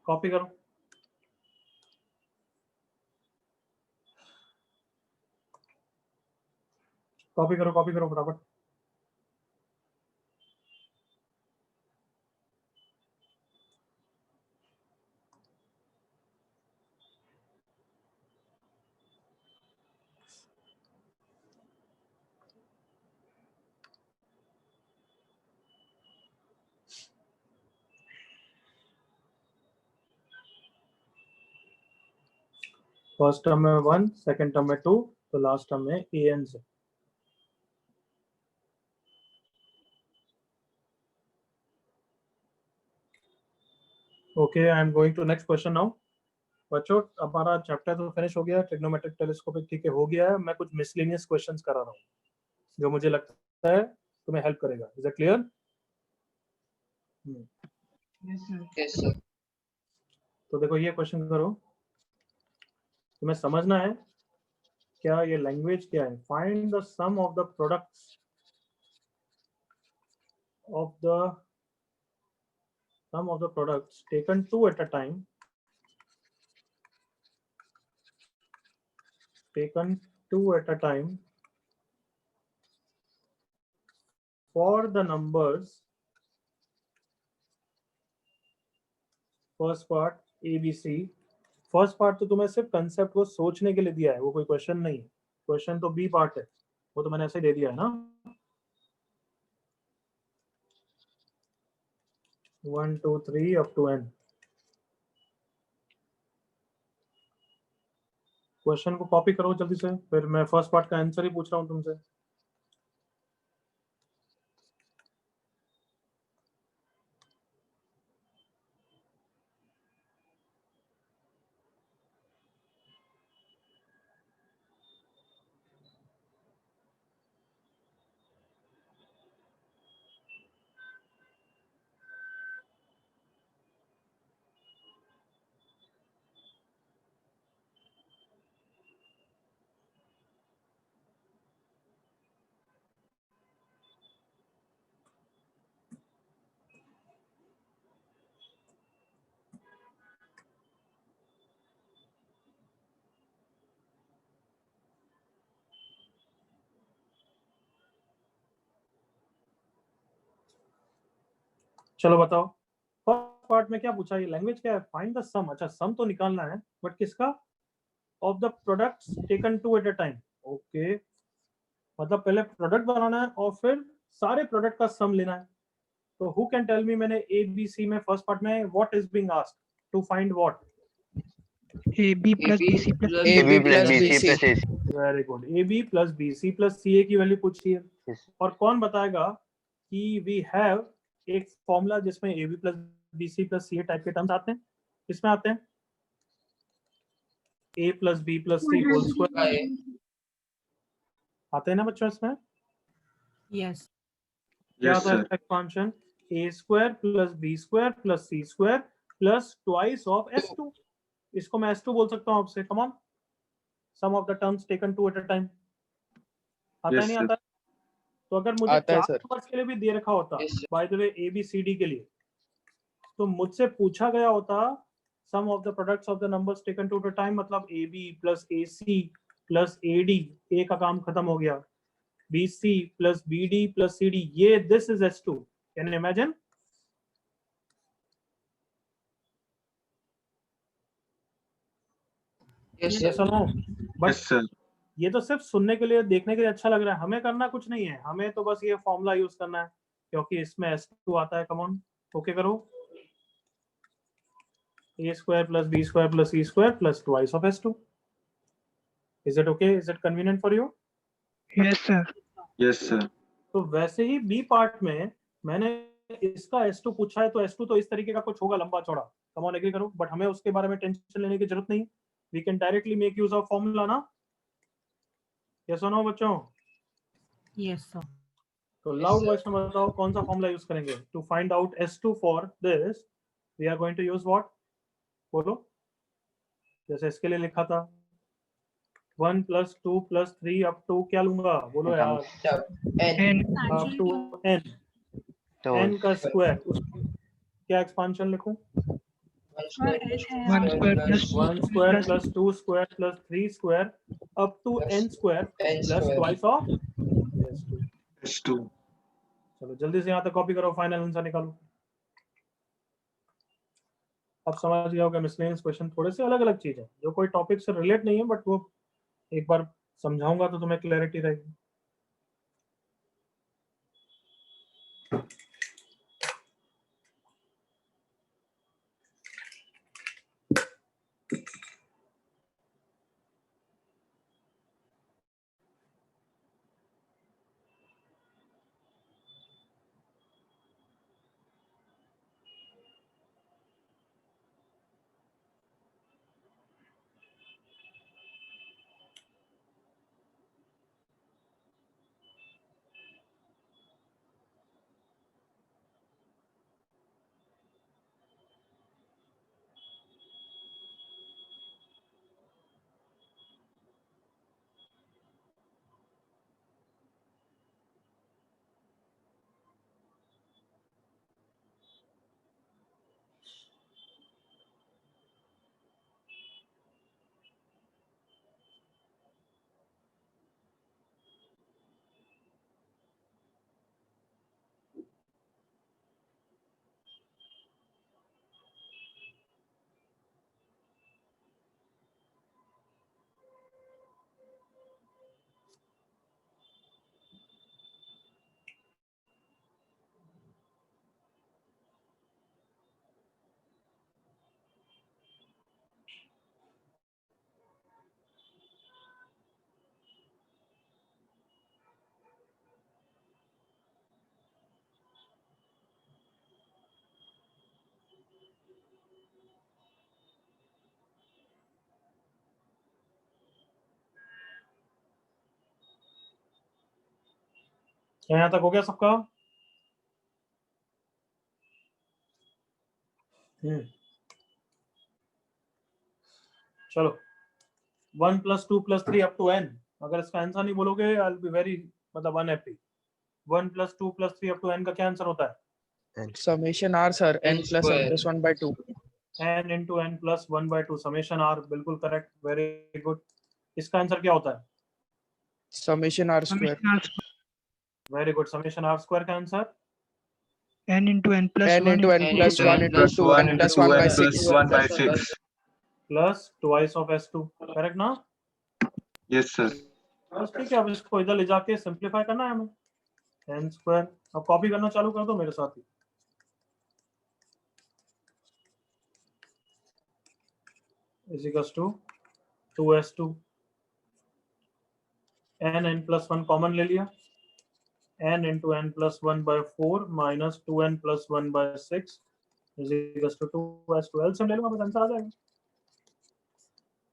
कॉपी करो। कॉपी करो फटाफट। फर्स्ट टर्म में 1, सेकंड टर्म में 2, तो लास्ट टर्म में an से। Okay I am going to next question now. बच्चों हमारा चैप्टर तो फिनिश हो गया, ट्रिग्नोमेट्रिक टेलीस्कोपिक ठीक है हो गया है। मैं कुछ मिसलेनियस क्वेश्चंस करा रहा हूँ जो मुझे लगता है तुम्हें हेल्प करेगा। Is it clear. Yes sir. yes sir तो देखो ये क्वेश्चन करो, तुम्हें समझना है क्या ये लैंग्वेज क्या है। Find the sum of the products of the sum of the products taken two at a time, taken two at a time for the numbers, first part A B C. First part तो तुम्हें सिर्फ कंसेप्ट को सोचने के लिए दिया है, वो कोई क्वेश्चन नहीं है। क्वेश्चन तो बी पार्ट है, वो तो मैंने ऐसे ही दे दिया है ना। 1 2 3 अप टू n। क्वेश्चन को कॉपी करो जल्दी से, फिर मैं फर्स्ट पार्ट का आंसर ही पूछ रहा हूँ तुमसे। चलो बताओ फर्स्ट पार्ट में क्या पूछा, ये लैंग्वेज क्या है, फाइंड द सम। अच्छा सम तो निकालना है, बट किसका, of the products taken two at a time. Okay, मतलब पहले प्रोडक्ट बनाना है और फिर सारे प्रोडक्ट का सम लेना है। तो हु कैन टेल मी, मैंने ए बी सी में फर्स्ट पार्ट में what is being asked to find what. AB plus BC plus plus AC. AB plus BC BC. plus AC. Very good, A B plus B C plus C A की वैल्यू पूछी है। Yes. और कौन बताएगा कि वी हैव एक फॉर्मूला जिसमें A B plus B C plus C A type के टर्म्स आते हैं। किसमें आते हैं, A plus B plus C whole square आते हैं ना बच्चों इसमें। Yes. क्या Yes, आता है sir. Expansion, a square plus b square plus c square plus twice of S two. इसको मैं S2 बोल सकता हूँ आपसे, come on, sum of the terms taken two at a time. आता है Yes, नहीं sir. आता है? तो अगर मुझे आता है, चार सर। नंबर्स के लिए भी दे रखा होता, Yes, sir. By the way A B C D के लिए, तो मुझसे पूछा गया होता sum of the products of the numbers taken two at a time, मतलब A B plus A C plus A D, A का काम खत्म हो गया, B C plus B D plus C D, ये this is S2। Can you imagine? Yes, Yes sir. or no? But Yes, sir. ये तो सिर्फ सुनने के लिए, देखने के लिए अच्छा लग रहा है, हमें करना कुछ नहीं है, हमें तो बस ये फॉर्मूला यूज करना है क्योंकि इसमें S2 आता है। कम ऑन, ओके करो, a square plus b square plus c square plus twice of S2। Is it okay? Is it convenient for you? Yes, sir. Yes, sir. तो वैसे ही बी पार्ट में मैंने इसका S2 पूछा है, तो S2 तो इस तरीके का कुछ होगा, लंबा चौड़ा। कम ऑन, एग्री करो, बट हमें उसके बारे में टेंशन लेने की जरूरत नहीं, we can directly make use of formula ना। यस और नो बच्चों? Yes, sir. तो Yes, लाउड sir. वॉइस में बताओ कौन सा फॉर्मूला यूज करेंगे to find out S2 for this. We are going to use what, बोलो। जैसे इसके लिए लिखा था 1 + 2 + 3 अप टू, क्या लूंगा बोलो यार, N. N. Up to n, So n का स्क्वायर, क्या एक्सपांशन लिखूं, 1 square plus 2 1 square plus 1 square plus 2 square plus 3 square up to Plus n square N plus square. twice of S2। S2. चलो जल्दी से यहाँ तक कॉपी करो, फाइनल आंसर निकालो। अब समझ गया होगा मिसलेनियस क्वेश्चन थोड़े से अलग अलग चीज है, जो कोई टॉपिक से रिलेट नहीं है, बट वो एक बार समझाऊंगा तो तुम्हें क्लैरिटी रहेगी। क्या यहाँ तक हो गया सबका? चलो 1 + 2 + 3 अप टू n, अगर इसका आंसर नहीं बोलोगे आई विल बी वेरी, मतलब अनहैप्पी। 1 + 2 + 3 अप टू n का क्या आंसर होता है? Summation R, sir. N N plus n square. plus 1/2. n into n plus 1/2 summation r, बिल्कुल करेक्ट, वेरी गुड। इसका आंसर क्या होता है? Summation R square. Summation R square. Very good, summation r square का answer n into n plus n 1 into n n plus into 1 n into plus 2 1 n into plus 2 1 by and 2n 6. plus 1 by 6. Plus twice of S2, correct ना? Yes, sir. बस ठीक है, अब इसको इधर ले जाके सिंप्लीफाई करना है हमें। n स्क्वायर, अब कॉपी करना चालू कर दो मेरे साथ ही। Is equals to 2s2 n plus 1 common ले लिया, n into n plus 1 by 4 minus 2n plus 1 by 6 is equals to 2s2। LCM ले लूंगा, बस आंसर आ जाएगा।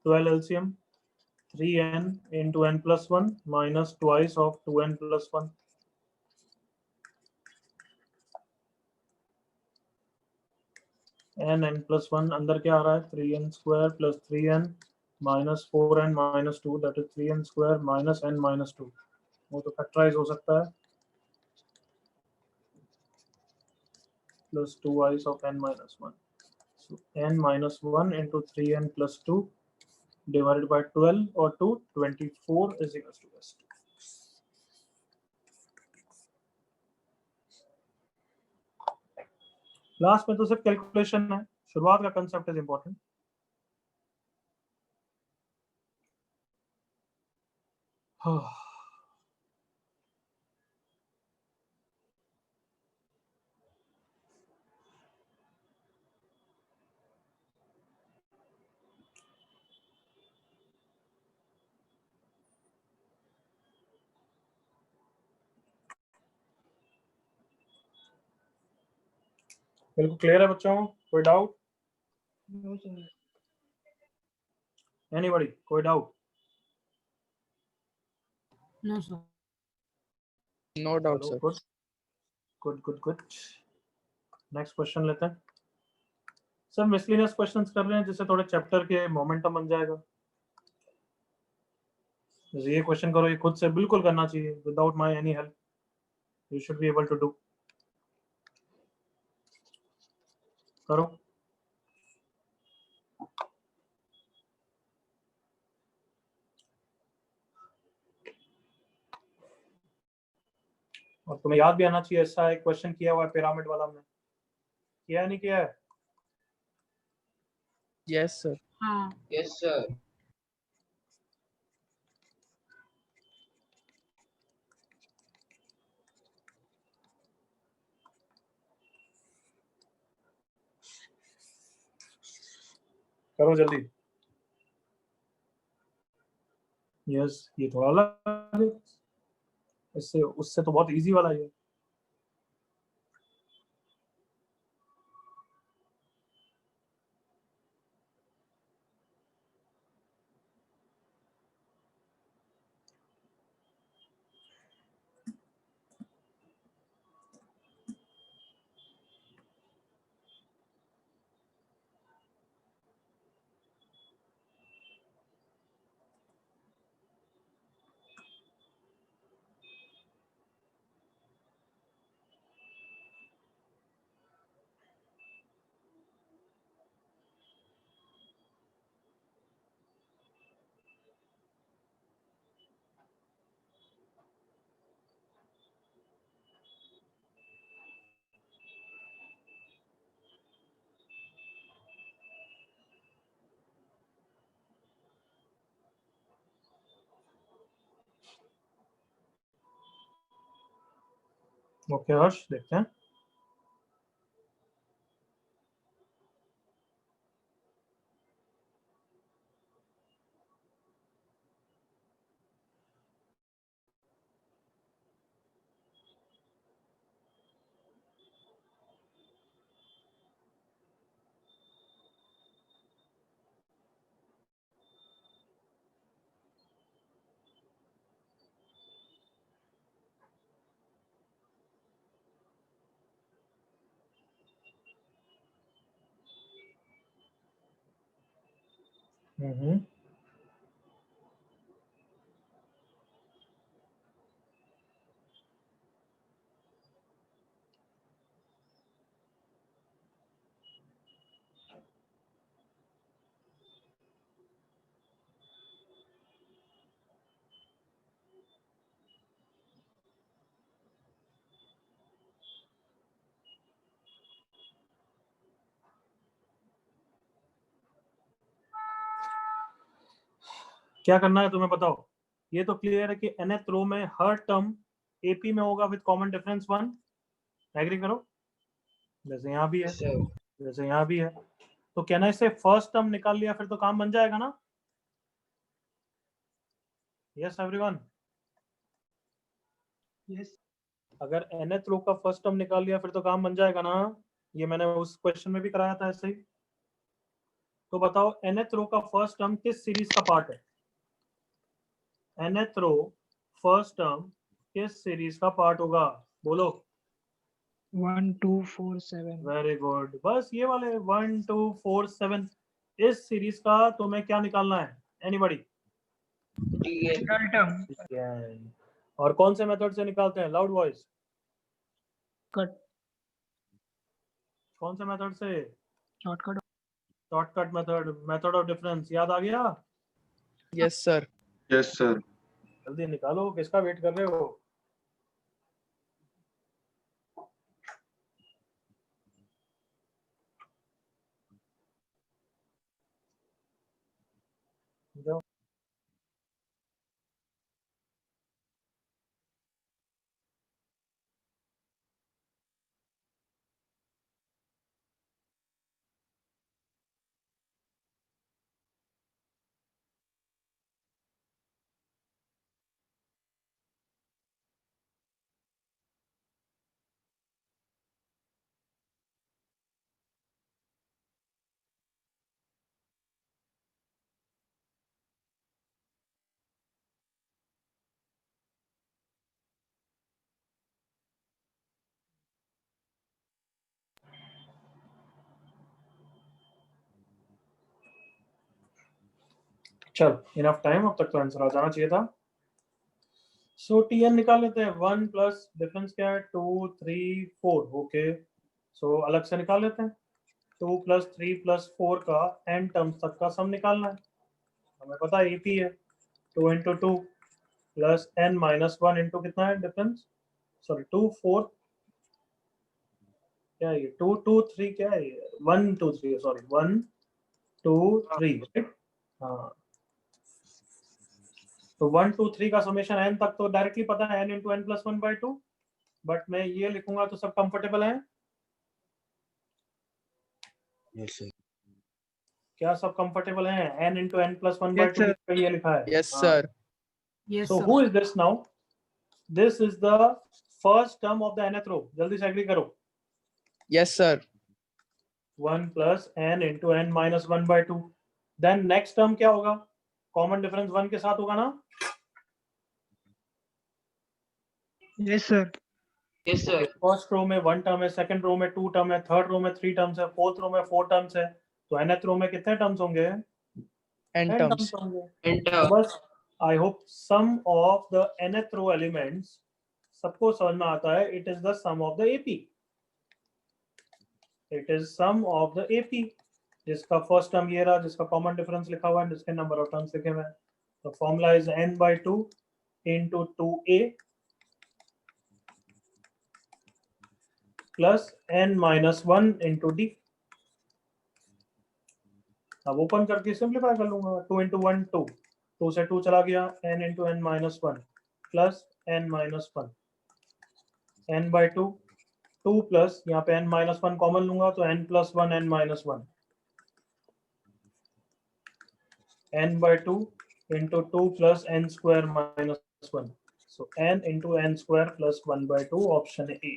12 LCM 3n into n plus 1 minus twice of 2n plus 1। n plus 1 अंदर क्या आ रहा है, 3n square plus 3n minus 4n minus 2, that is 3n square minus n minus 2। वो तो फैक्टराइज हो सकता है, plus 2i's of n minus 1। So n minus 1 into 3n plus 2 divided by 12 or 2, 24 is equals to s2। Last में तो सिर्फ कैलकुलेशन है, शुरुआत का कंसेप्ट इज इंपॉर्टेंट। बिल्कुल क्लियर है बच्चों, कोई डाउट? एनीबॉडी, कोई doubt? No, sir. No doubt, sir. Good good good good. Next question लेते हैं। सब मिसलिनियस क्वेश्चंस कर रहे हैं जिससे थोड़े चैप्टर के मोमेंटम बन जाएगा। ये क्वेश्चन करो, ये खुद से बिल्कुल करना चाहिए, without my any help you should be able to do. करो। और तुम्हें याद भी आना चाहिए, ऐसा एक क्वेश्चन किया हुआ है पिरामिड वाला, हमने किया है नहीं किया है? Yes, sir. हाँ, yes sir करो जल्दी। यस, ये थोड़ा अलग है इससे, उससे तो बहुत इजी वाला है। ओके हर्ष, देखते हैं। हम्म, क्या करना है तुम्हें बताओ। ये तो क्लियर है कि nth रो में हर टर्म एपी में होगा विद कॉमन डिफरेंस 1। एग्री करो, जैसे यहाँ भी है, सर जैसे यहाँ भी है। तो कहना इससे फर्स्ट टर्म निकाल लिया फिर तो काम बन जाएगा ना। यस एवरीवन, यस अगर nth रो का फर्स्ट टर्म निकाल लिया फिर तो काम बन जाएगा ना। ये मैंने उस क्वेश्चन में भी कराया था ऐसे ही। तो बताओ nth रो का फर्स्ट टर्म किस सीरीज का पार्ट है। nth रो फर्स्ट टर्म किस सीरीज का पार्ट होगा, बोलो। 1 2 4 7 वेरी गुड, बस ये वाले 1 2 4 7 इस सीरीज का तुम्हें क्या निकालना है, एनीबॉडी। TN टर्म और कौन से मेथड से निकालते हैं, लाउड वॉइस। कट कौन से मेथड से, shortcut shortcut method, method of difference याद आ गया। Yes, sir. Yes sir. जल्दी निकालो, किसका वेट कर रहे हो। जाओ। चलो इनफ टाइम, अब तक तो आंसर आ जाना चाहिए था। सो टीएन निकाल लेते हैं। 1 प्लस डिफरेंस क्या है, 2 3 4। ओके, सो अलग से निकाल लेते हैं। 2 प्लस 3 प्लस 4 का एन टर्म्स तक का सम निकालना है। हमें पता है एपी है। 2 into 2 plus n minus 1 into कितना है डिफरेंस, सॉरी 2 4 क्या है ये, 2 2 3 क्या है ये, 1 2 3 सॉरी 1 2 3 राइट। हाँ, तो 1 2 3 का समेशन एन तक तो डायरेक्टली पता है, n into n plus 1/2। But मैं ये लिखूंगा तो सब कंफर्टेबल है। क्या सब कंफर्टेबल है, n into n plus 1/2 sir. ये लिखा है। Yes, sir. Yes, so sir. Who is this now, this is the first term of the nth row. जल्दी से एग्री करो। Yes, sir. 1 plus n into n minus 1/2। Then next term क्या होगा, कॉमन डिफरेंस 1 के साथ होगा ना। Yes sir. yes sir first row में 1 टर्म है, सेकंड रो में 2 टर्म है, थर्ड रो में 3 टर्म्स है, फोर्थ रो में 4 टर्म्स है। तो nth रो में कितने टर्म्स होंगे, N 10 terms. टर्म्स होंगे। enter तो बस I hope sum of the nth row elements सबको समझ में आता है। It is the sum of the AP, it is sum of the AP, जिसका फर्स्ट टर्म ये रहा, जिसका कॉमन डिफरेंस लिखा हुआ है, जिसके नंबर ऑफ टर्म्स लिखे हुए हैं। तो formula is n/2 into 2a plus n-1 into d। अब ओपन करके सिंप्लीफाई कर लूंगा। 2 into 1 2, 2 से 2 चला गया, n into n-1 plus n-1 n/2 2 plus यहाँ पे n-1 कॉमन लूंगा तो n plus 1 n-1 n/2 into 2 plus n square minus 1। So n into n square plus 1/2, option A.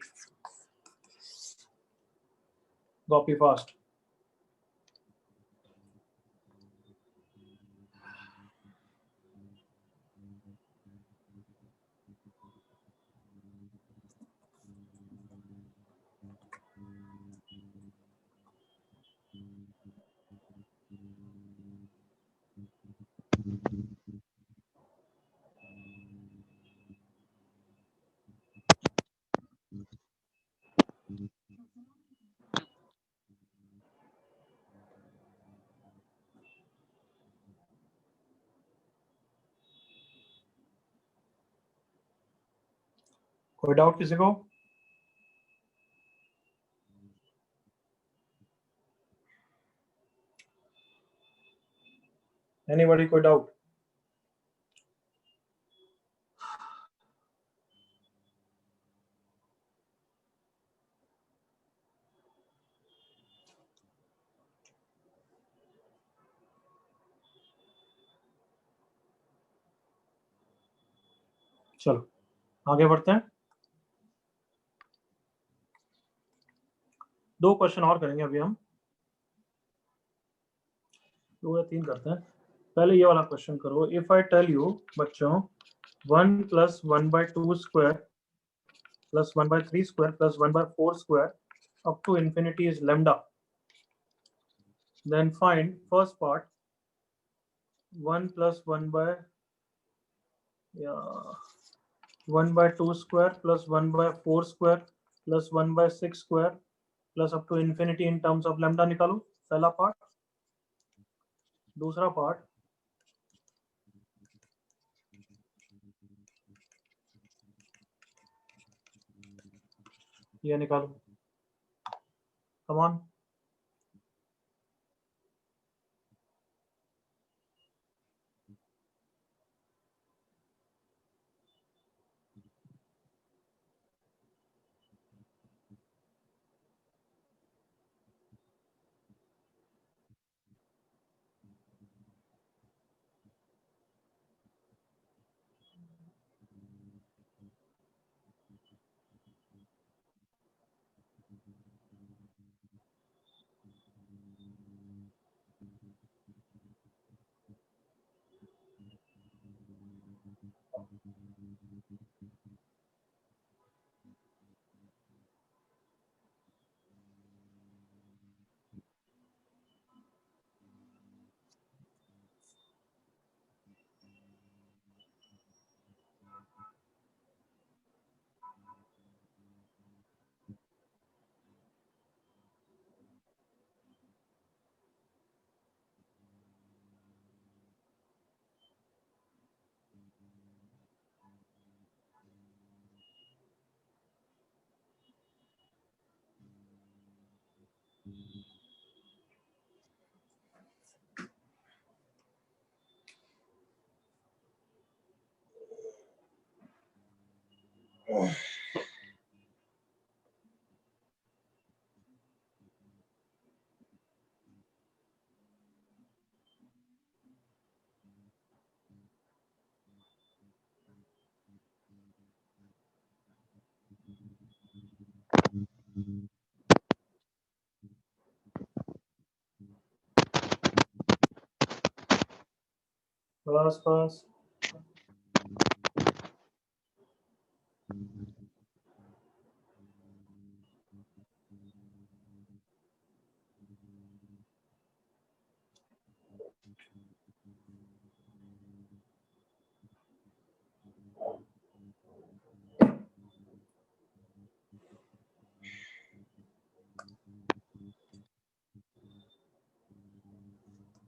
Copy fast. कोई डाउट किसी को। एनीबॉडी कोई डाउट। चलो आगे बढ़ते हैं, 2 क्वेश्चन और करेंगे अभी हम, 2 या 3 करते हैं। पहले ये वाला क्वेश्चन करो। इफ आई टेल यू बच्चों 1 + 1/2 square plus 1/3 square plus 1/4 square up to infinity is lambda, then find first part 1 + 1/2 square plus 1/4 square plus 1/6 square plus up to infinity in terms of lambda निकालो, पहला पार्ट। दूसरा पार्ट ये निकालो, कम ऑन। बस बस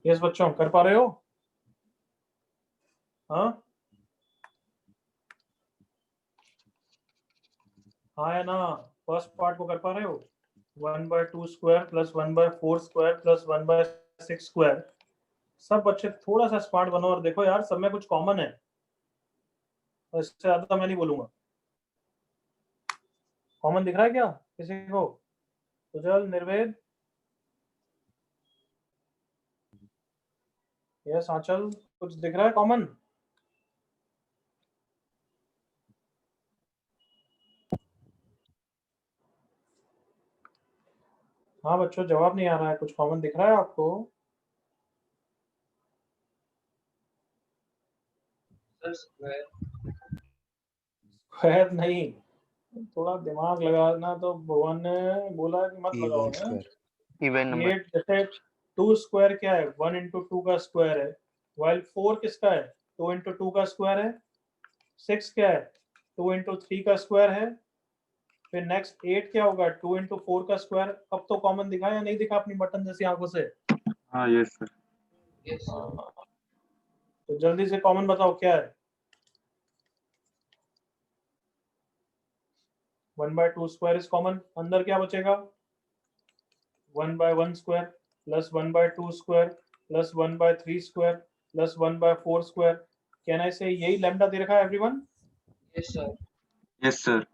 यस बच्चों, कर पा रहे हो? हाँ हाँ है ना, फर्स्ट पार्ट को कर पा रहे हो? 1/2 square plus 1/4 square plus 1/6 square. सब बच्चे थोड़ा सा स्मार्ट बनो और देखो यार, सब में कुछ कॉमन है, और इससे ज्यादा मैं नहीं बोलूंगा। कॉमन दिख रहा है क्या किसी को? उजल, निर्वेद, यस आंचल, कुछ दिख रहा है कॉमन? हाँ बच्चों, जवाब नहीं आ रहा है, कुछ कॉमन दिख रहा है आपको? खैर नहीं, थोड़ा दिमाग लगाना तो भगवान ने बोला है कि मत लगाओ ना। ये जैसे 2 स्क्वायर क्या है? 1 × 2 का स्क्वायर है, वाइल 4 किसका है? 2 × 2 का स्क्वायर है। 6 क्या है? 2 × 3 का स्क्वायर है। फिर नेक्स्ट 8 क्या होगा? 2 × 4 का स्क्वायर। अब तो कॉमन दिखा या नहीं दिखा अपनी बटन जैसी आंखों से? हाँ यस सर। तो जल्दी से कॉमन बताओ क्या है? 1/2 स्क्वायर इज कॉमन। अंदर क्या बचेगा? 1/1 square plus 1/2 square plus 1/3 square plus 1/4 square. Can I से यही लैम्डा दे रखा है everyone? Yes sir. Yes sir.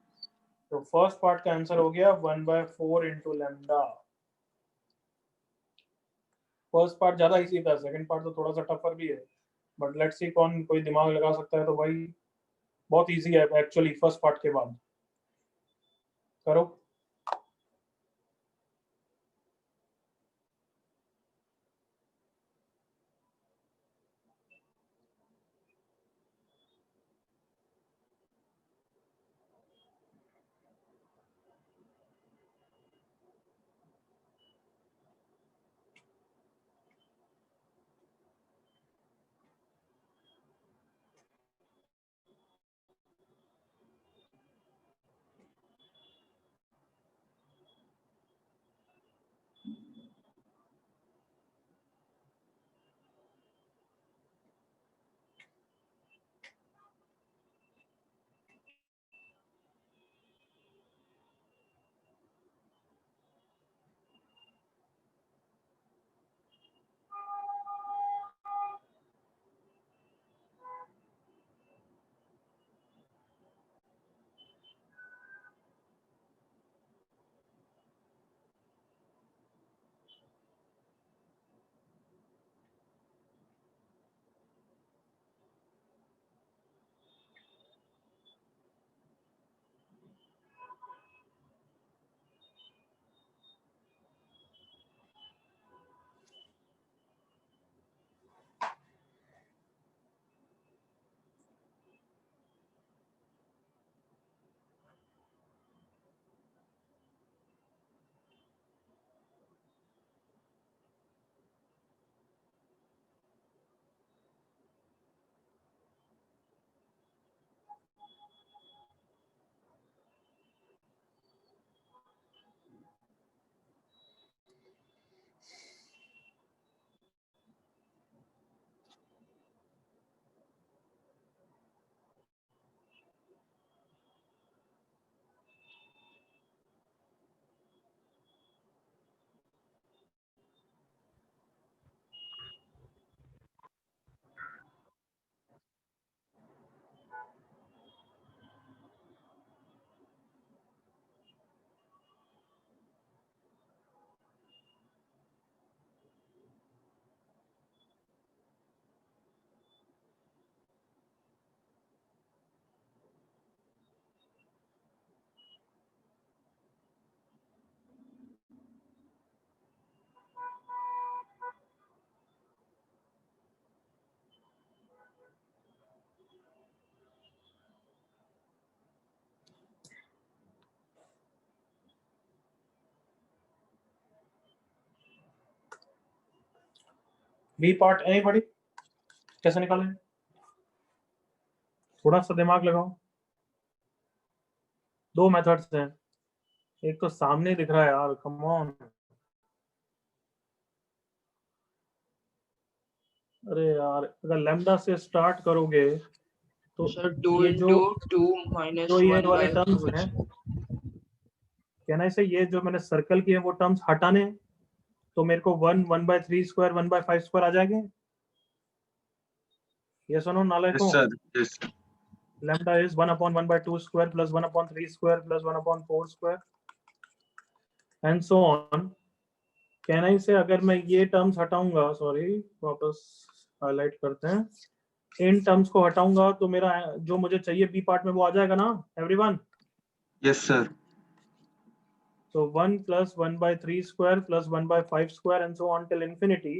तो फर्स्ट पार्ट का आंसर हो गया 1/4 इंटू लैम्डा। फर्स्ट पार्ट ज्यादा इजी था, सेकंड पार्ट तो थोड़ा सा टफर भी है, बट लेट्स सी कौन कोई दिमाग लगा सकता है तो भाई बहुत इजी है एक्चुअली फर्स्ट पार्ट के बाद। करो। बी पार्ट एनीबॉडी कैसे निकालें? थोड़ा सा दिमाग लगाओ। दो मेथड्स हैं, एक तो सामने दिख रहा है यार, कम ऑन। अरे यार अगर लैम्डा से स्टार्ट करोगे तो सर 2 ये into जो 2 minus जो ये 1 वाले by टर्म्स 2 हैं, कहना से ये जो मैंने सर्कल किए वो टर्म्स हटाने हैं, तो मेरे को 1/3 स्क्वायर 1/5 स्क्वायर आ जाएंगे। यस और नो नालायकों? Yes sir, yes. lambda is 1/1/2 square plus 1/3 square plus 1/4 square and so on। कहना से अगर मैं ये टर्म्स हटाऊंगा, सॉरी वापस हाईलाइट करते हैं, इन टर्म्स को हटाऊंगा तो मेरा जो मुझे चाहिए बी पार्ट में वो आ जाएगा ना everyone? Yes sir. So 1 plus 1/3 square plus 1/5 square and so on till infinity,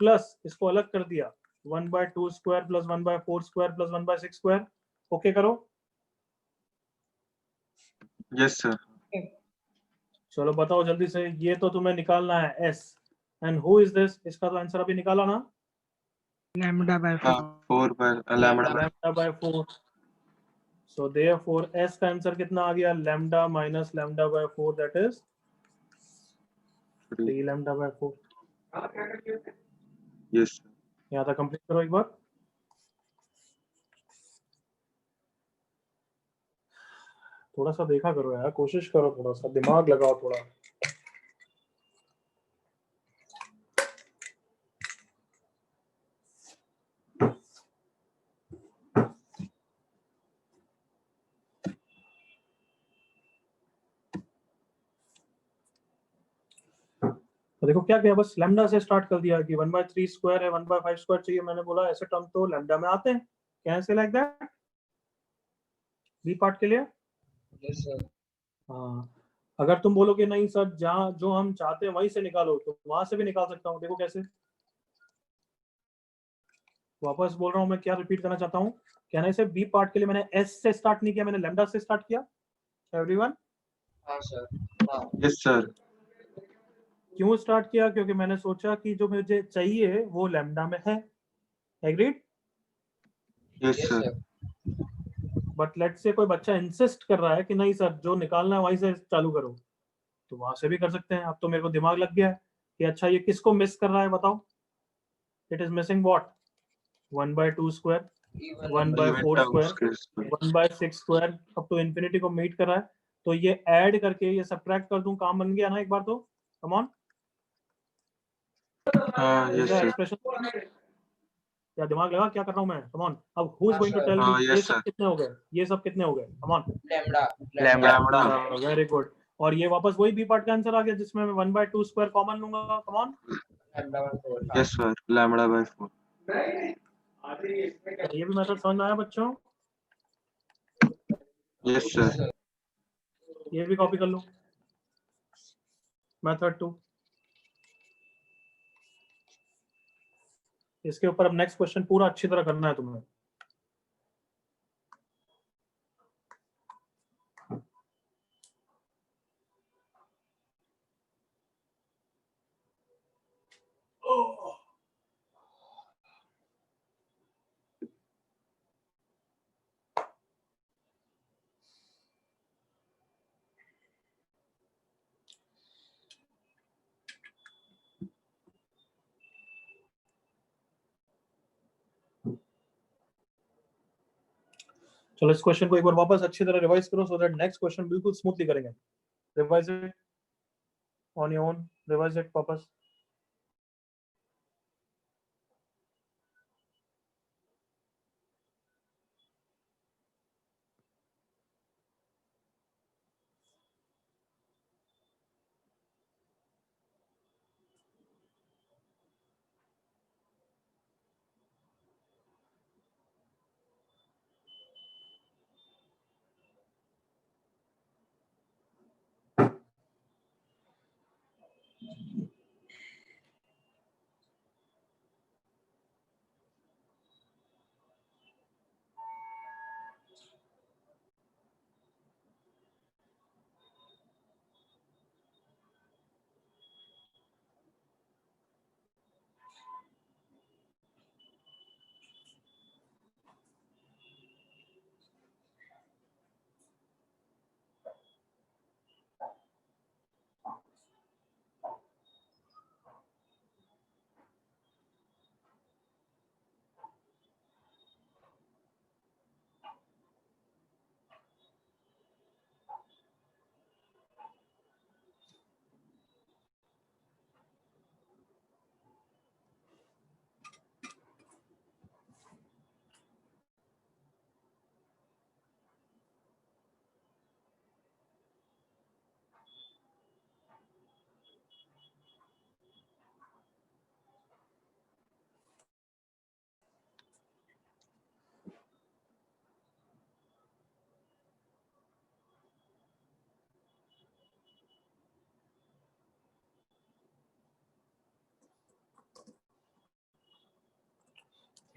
plus इसको अलग कर दिया 1/2 square plus 1/4 square plus 1/6 square। Okay करो। Yes sir. चलो बताओ जल्दी से, ये तो तुम्हें निकालना है s and who is this? इसका तो आंसर अभी निकाला ना? lambda by 4. 4 पर lambda lambda by 4। so therefore s का आंसर कितना आ गया? lambda minus lambda by 4, that is 3 lambda by 4। Yes. यहाँ तक कंप्लीट करो एक बार। थोड़ा सा देखा करो यार, कोशिश करो, थोड़ा सा दिमाग लगाओ थोड़ा। तो देखो क्या किया, बस लैम्डा से स्टार्ट कर दिया कि 1/3 स्क्वायर है 1/5 स्क्वायर चाहिए। मैंने बोला ऐसे टर्म तो लैम्डा में आते हैं, कैसे लाइक दैट। बी पार्ट के लिए? yes sir, हाँ, अगर तुम बोलोगे नहीं सर जहाँ जो हम चाहते हैं वहीं से निकालो, तो वहां से भी निकाल सकता हूँ। देखो कैसे, वापस बोल रहा हूँ मैं, क्या रिपीट करना चाहता हूँ, कहने से बी पार्ट के लिए मैंने एस से स्टार्ट नहीं किया, मैंने लैम्डा से स्टार्ट किया। एवरीवन, हाँ सर, हाँ यस सर। क्यों स्टार्ट किया? क्योंकि मैंने सोचा कि जो मुझे चाहिए वो लैम्डा में है। Agreed? Yes yes sir. sir, but let's say कोई बच्चा इंसिस्ट कर रहा है कि नहीं सर जो निकालना है वहीं से चालू करो, तो वहां से भी कर सकते हैं। अब तो मेरे को दिमाग लग गया है कि अच्छा ये किसको मिस कर रहा है, बताओ। It is missing what? 1/2 square, even 1/4 terms square, के स्क्वायर। 1/6 स्क्वायर, अब तो इन्फिनिटी को मीट कर रहा है, तो ये ऐड करके ये सब्ट्रैक्ट कर दूं, काम बन गया ना एक बार तो। कम ऑन, हाँ यस सर। एक्सप्रेशन, क्या दिमाग लगा क्या कर रहा हूं मैं? कम ऑन, अब who is going to tell me हाँ ये यस सब सर। कितने हो गए, ये सब कितने हो गए? Come on, lambda, lambda. Very good. और ये वापस वही बी पार्ट का आंसर आ गया जिसमें मैं 1/2 स्क्वायर कॉमन लूंगा। Come on, lambda by 4, yes sir, lambda by 4। ये भी मेथड समझ में आया बच्चों? Yes yes sir. sir, ये भी कॉपी कर लो, मेथड 2। इसके ऊपर अब नेक्स्ट क्वेश्चन पूरा अच्छी तरह करना है तुम्हें। चलो इस क्वेश्चन को एक बार वापस अच्छी तरह रिवाइज करो, सो दैट नेक्स्ट क्वेश्चन बिल्कुल स्मूथली करेंगे। Revise it on your own, revise it वापस।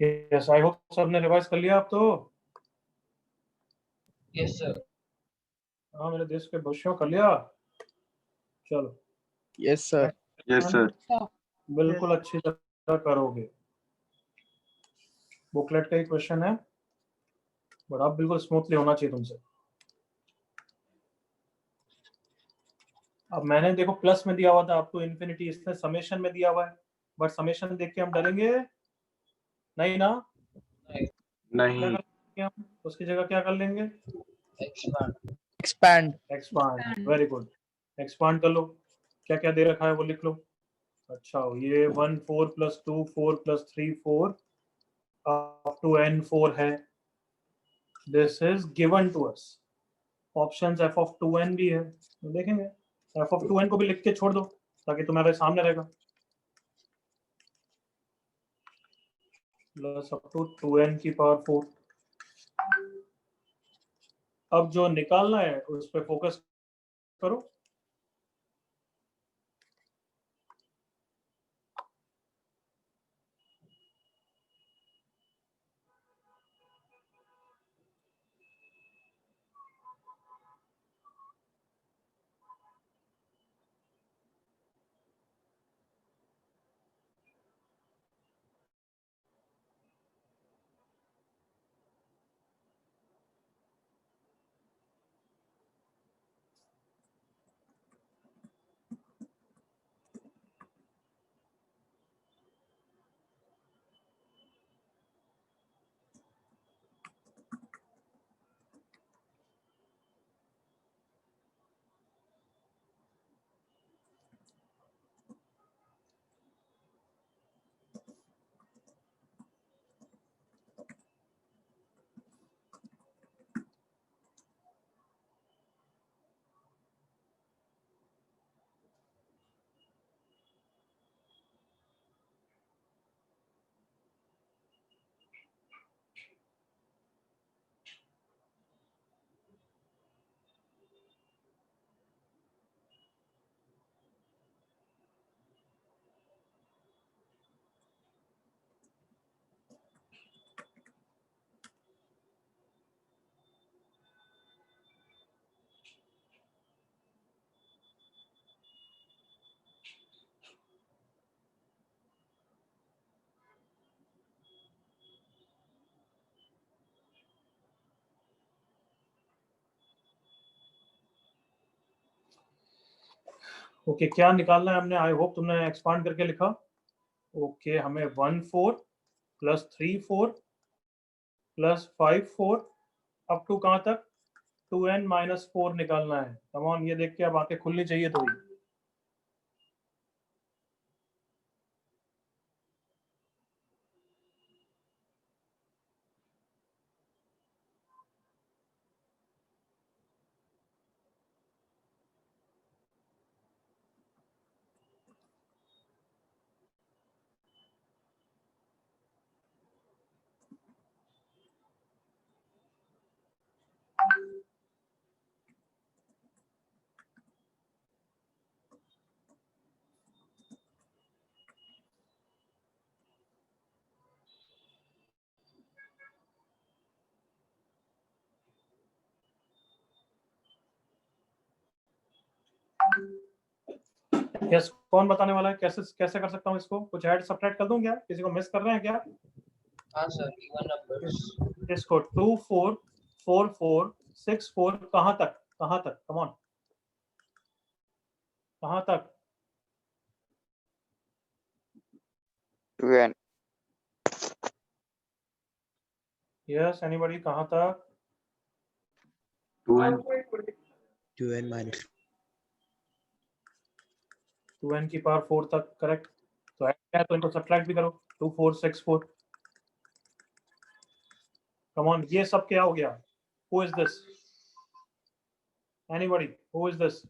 यस, आई होप सबने रिवाइज कर लिया अब तो। yes sir, हाँ, मेरे देश के बच्चों कर लिया। चलो Yes, sir. Yes sir. बिल्कुल अच्छी तरह करोगे। बुकलेट का ही क्वेश्चन है, बट अब बिल्कुल स्मूथली होना चाहिए तुमसे। अब मैंने देखो प्लस में दिया हुआ था अप टू इन्फिनिटी, इसने समेशन में दिया हुआ है, बट समेशन देख के हम डरेंगे नहीं ना? क्या नहीं। करेंगे हम उसकी जगह, क्या कर लेंगे? expand, Expand. Expand, very good. Expand कर लो, क्या क्या दे रखा है वो लिख लो। अच्छा, ये 1 4 + 2 4 + 3 4 अप टू n 4 है। This is given to us. Options f of 2n भी है, तो देखेंगे। f of 2n को भी लिख के छोड़ दो ताकि तुम्हारे सामने रहेगा। प्लस अप टू 2n की पावर 4। अब जो निकालना है उस पर फोकस करो। ओके, क्या निकालना है हमने? आई होप तुमने एक्सपांड करके लिखा। ओके, हमें 1 4 प्लस 3 4 प्लस 5 4 अप टू कहाँ तक? 2n माइनस 4 निकालना है। कम ऑन, ये देख के अब आंखें खुलनी चाहिए थोड़ी। यस, कौन बताने वाला है? कैसे कैसे कर सकता हूँ इसको? कुछ ऐड सब्ट्रैक्ट कर दूं क्या? किसी को मिस कर रहे हैं क्या? हाँ सर, इवन नंबर्स। इसको 2 4 4 4 6 4 कहाँ तक? कहाँ तक? कम ऑन, कहाँ तक? 2n. यस, एनीबॉडी, कहाँ तक? 2n 2n minus 2n की पावर 4 तक, करेक्ट। तो ऐड है तो इनको सब्ट्रैक्ट भी करो। 2 4 6 4। कम ऑन, ये सब क्या हो गया? Who is this? Anybody, who is this?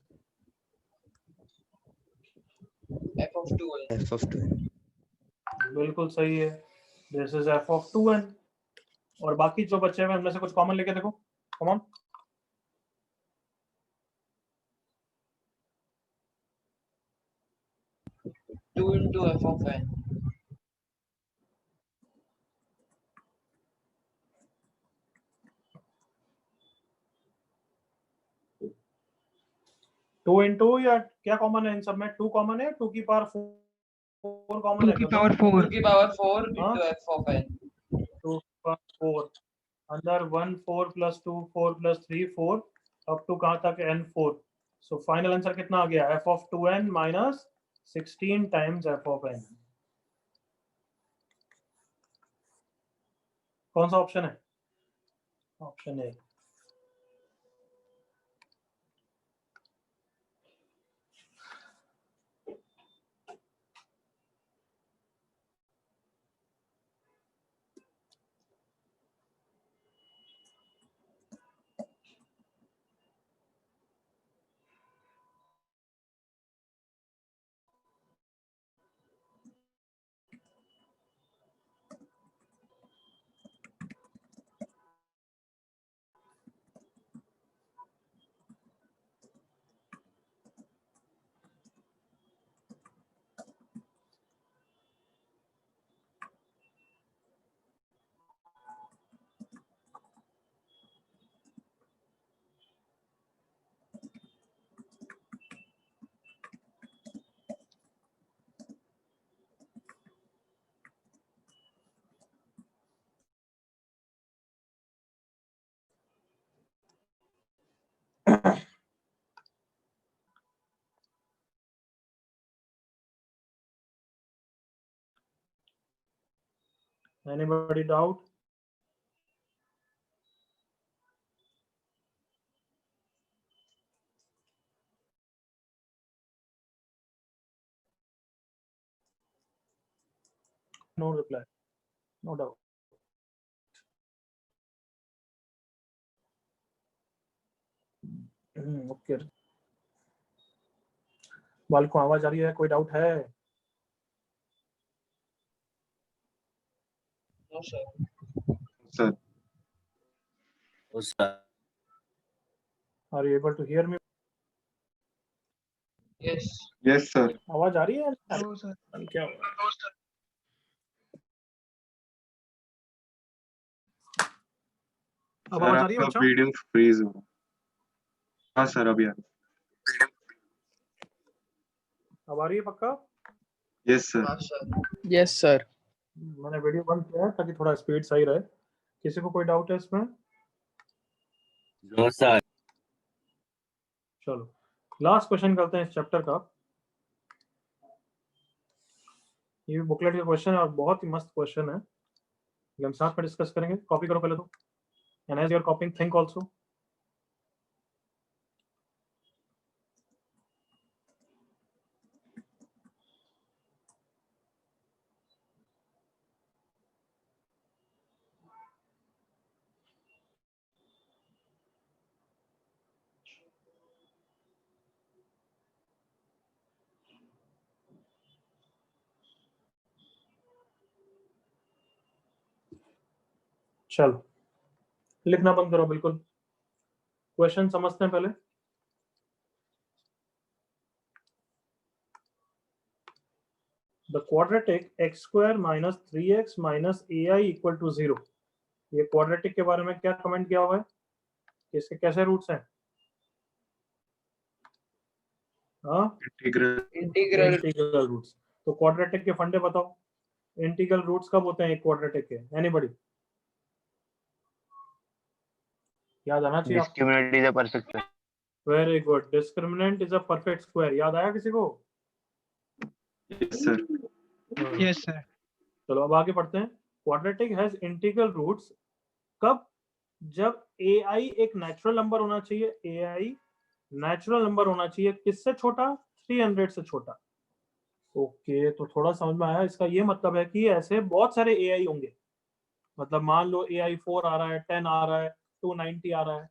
f of 2n। f of 2n. बिल्कुल सही है, this is f of 2n। और बाकी जो बच्चे हैं उनमें से कुछ कॉमन लेके देखो। Come on, 2 into f of n। 2 into, या क्या कॉमन है इन सब में? 2 कॉमन है, 2 की पावर 4 कॉमन 2 है। की गजब। पावर 2 4 की पावर 4 हाँ? into f of n। 2 की पावर 4 अंदर 1 4 प्लस 2 4 प्लस 3 4 अप टू कहाँ तक? n 4। सो फाइनल आंसर कितना आ गया? f of 2n minus 16 times f of n। कौन सा ऑप्शन है? Option A. Anybody doubt? No reply. No doubt. Okay बाल को आवाज आ रही है, कोई डाउट है? No, sir. Sir are you able to hear me? Yes. Yes sir आवाज आ रही है? No, sir. क्या हो रहा है? अब आवाज आ रही है आपका बच्चों? वीडियो फ्रीज हो। हाँ सर अभी आ अब आ रही है पक्का? यस सर हाँ, sir. Yes, sir. मैंने वीडियो बंद किया है ताकि थोड़ा स्पीड सही रहे। किसी को कोई डाउट है इसमें? No sir. चलो लास्ट क्वेश्चन करते हैं इस चैप्टर का। ये बुकलेट का क्वेश्चन है और बहुत ही मस्त क्वेश्चन है, ये हम साथ में डिस्कस करेंगे। कॉपी करो पहले तो, and as you are copying think also. चलो लिखना बंद करो बिल्कुल, क्वेश्चन समझते हैं पहले। The quadratic x square minus 3x minus ai equal to 0, ये क्वाड्रेटिक के बारे में क्या कमेंट किया हुआ है? इसके कैसे रूट्स हैं? हाँ Integral. Integral roots. तो क्वाड्रेटिक के फंडे बताओ, इंटीग्रल रूट्स कब होते हैं एक क्वाड्रेटिक के? एनीबॉडी याद आना चाहिए आपको। Discriminant is a perfect square. Very good, discriminant is a perfect square. याद आया किसी को? Yes sir Yes, sir. चलो अब आगे पढ़ते हैं। क्वाड्रेटिक हैज इंटीग्रल रूट्स कब? जब ai एक नेचुरल नंबर होना चाहिए, ai नेचुरल नंबर होना चाहिए किससे छोटा? 300 से छोटा। ओके तो थोड़ा समझ में आया। इसका ये मतलब है कि ऐसे बहुत सारे ai होंगे, मतलब मान लो ai 4 आ रहा है, 10 आ रहा है, 290 आ रहा है,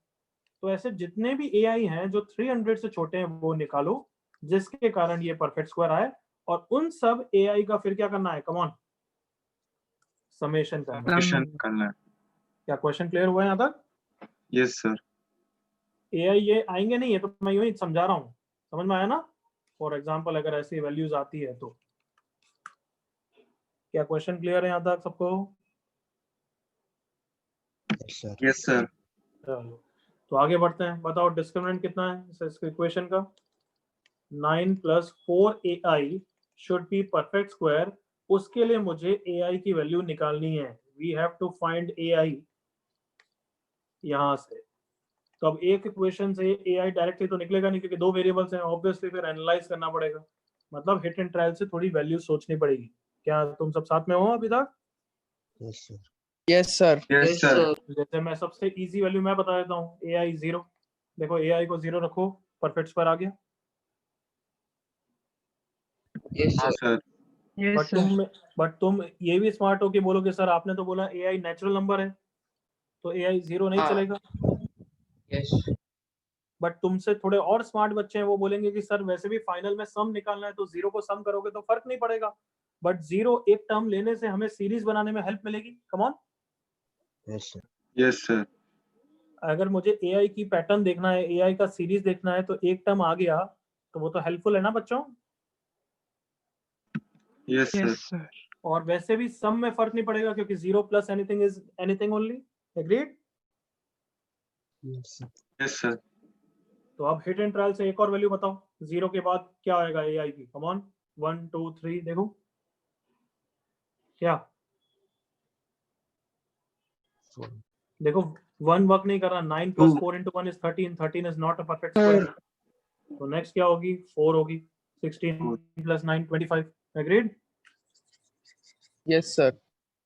तो ऐसे जितने भी ai हैं जो 300 से छोटे हैं वो निकालो, जिसके कारण ये परफेक्ट स्क्वायर आए, और उन सब ai का फिर क्या करना है? कम ऑन, समेशन करना है। क्वेश्चन करना है। क्या क्वेश्चन क्लियर हुआ है यहाँ तक? यस सर ai ये आएंगे नहीं, है तो मैं यूं ही समझा रहा हूँ, समझ में आया ना? फॉर एग्जाम्पल अगर ऐसी वैल्यूज आती है तो क्या क्वेश्चन क्लियर है यहाँ तक सबको? Yes, sir. यस सर चलो तो आगे बढ़ते हैं। बताओ डिस्क्रिमिनेंट कितना है इस इक्वेशन का? 9 + 4ai should be perfect square. उसके लिए मुझे ai की वैल्यू निकालनी है। We have to find ai यहां से। तो अब एक इक्वेशन से ai डायरेक्टली तो निकलेगा नहीं, क्योंकि दो वेरिएबल्स हैं, ऑब्वियसली फिर एनालाइज करना पड़ेगा, मतलब हिट एंड ट्रायल से थोड़ी वैल्यू सोचनी पड़ेगी। क्या तुम सब साथ में हो अभी तक? Yes, sir. Yes, sir. Yes Yes, sir sir. जैसे मैं सबसे इजी वैल्यू मैं बता देता हूँ, ai 0। देखो ai को 0 रखो, परफेक्ट स्क्वायर आ गया। Yes, हाँ sir. Sir Yes, sir. But तुम ये भी स्मार्ट हो कि बोलोगे सर आपने तो बोला ai नेचुरल नंबर है, तो ai 0 नहीं हाँ। चलेगा। Yes. बट तुमसे थोड़े और स्मार्ट बच्चे हैं, वो बोलेंगे कि सर वैसे भी फाइनल में सम निकालना है, तो 0 को सम करोगे तो फर्क नहीं पड़ेगा, बट 0 एक टर्म लेने से हमें सीरीज बनाने में हेल्प मिलेगी। Come on, Yes, sir. Yes sir अगर मुझे ai की पैटर्न देखना है, ai का सीरीज देखना है, तो एक टर्म आ गया तो वो तो हेल्पफुल है ना बच्चों? Yes sir Yes, sir. और वैसे भी सम में फर्क नहीं पड़ेगा, क्योंकि 0 + anything is anything only. Agreed? Yes, sir. Yes sir तो अब हिट एंड ट्रायल से एक और वैल्यू बताओ, 0 के बाद क्या आएगा ai की? कम ऑन, 1 2 3 देखो क्या। Four. देखो 1 वर्क नहीं कर रहा। 9 + 4 × 1 is 13, 13 is not a perfect square। तो नेक्स्ट क्या होगी? 4 होगी। 16 + 9 25। एग्रीड? Yes, sir.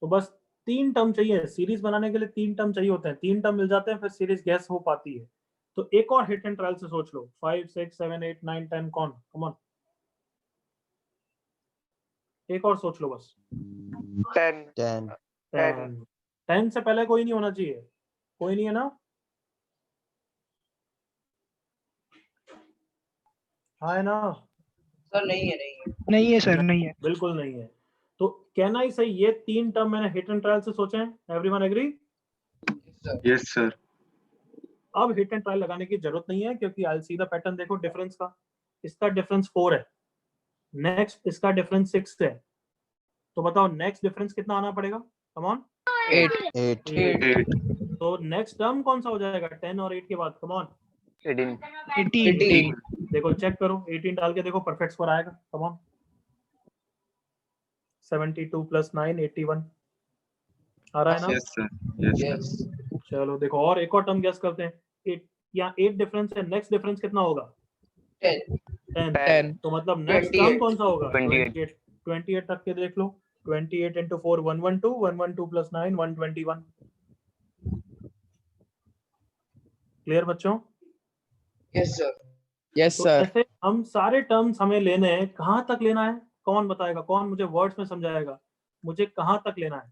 तो बस 3 टर्म चाहिए सीरीज बनाने के लिए, 3 टर्म चाहिए होते हैं, 3 टर्म मिल जाते हैं फिर सीरीज गैस हो पाती है। तो एक और हिट एंड ट्रायल से सोच लो, 5 6 7 8 9 10 कौन, कम ऑन, एक और सोच लो बस। 10 10, 10 से पहले कोई नहीं होना चाहिए, कोई नहीं है ना? हाँ है ना? सर नहीं है, नहीं है। नहीं है सर, नहीं है। बिल्कुल नहीं है। तो कहना ही सही, ये 3 टर्म मैंने हिट एंड ट्रायल से सोचे हैं। Everyone agree? Yes sir. अब हिट एंड ट्रायल लगाने की जरूरत नहीं है क्योंकि आई सी द पैटर्न। देखो डिफरेंस का, इसका डिफरेंस 4 है, नेक्स्ट इसका डिफरेंस 6 है, तो बताओ नेक्स्ट डिफरेंस कितना आना पड़ेगा? कम ऑन, 8 8, 8 तो नेक्स्ट टर्म कौन सा हो जाएगा 10 और 8 के बाद? कम ऑन, 18 18 देखो चेक करो, 18 डाल के देखो परफेक्ट स्कोर आएगा। कम ऑन, 72 + 9 81 आ रहा है ना? Yes sir. यस यस चलो देखो और एक और टर्म गेस करते हैं। 8, यहाँ 8 डिफरेंस है, नेक्स्ट डिफरेंस कितना होगा? 10 10। तो मतलब नेक्स्ट टर्म 28 कौन सा होगा? 28 28 तक के देख लो, 28 × 4 112, 112 + 9 121। क्लियर बच्चों? Yes sir. यस तो सर। ऐसे हम सारे टर्म्स हमें लेने हैं, कहाँ तक लेना है कौन बताएगा? कौन मुझे वर्ड्स में समझाएगा मुझे कहाँ तक लेना है?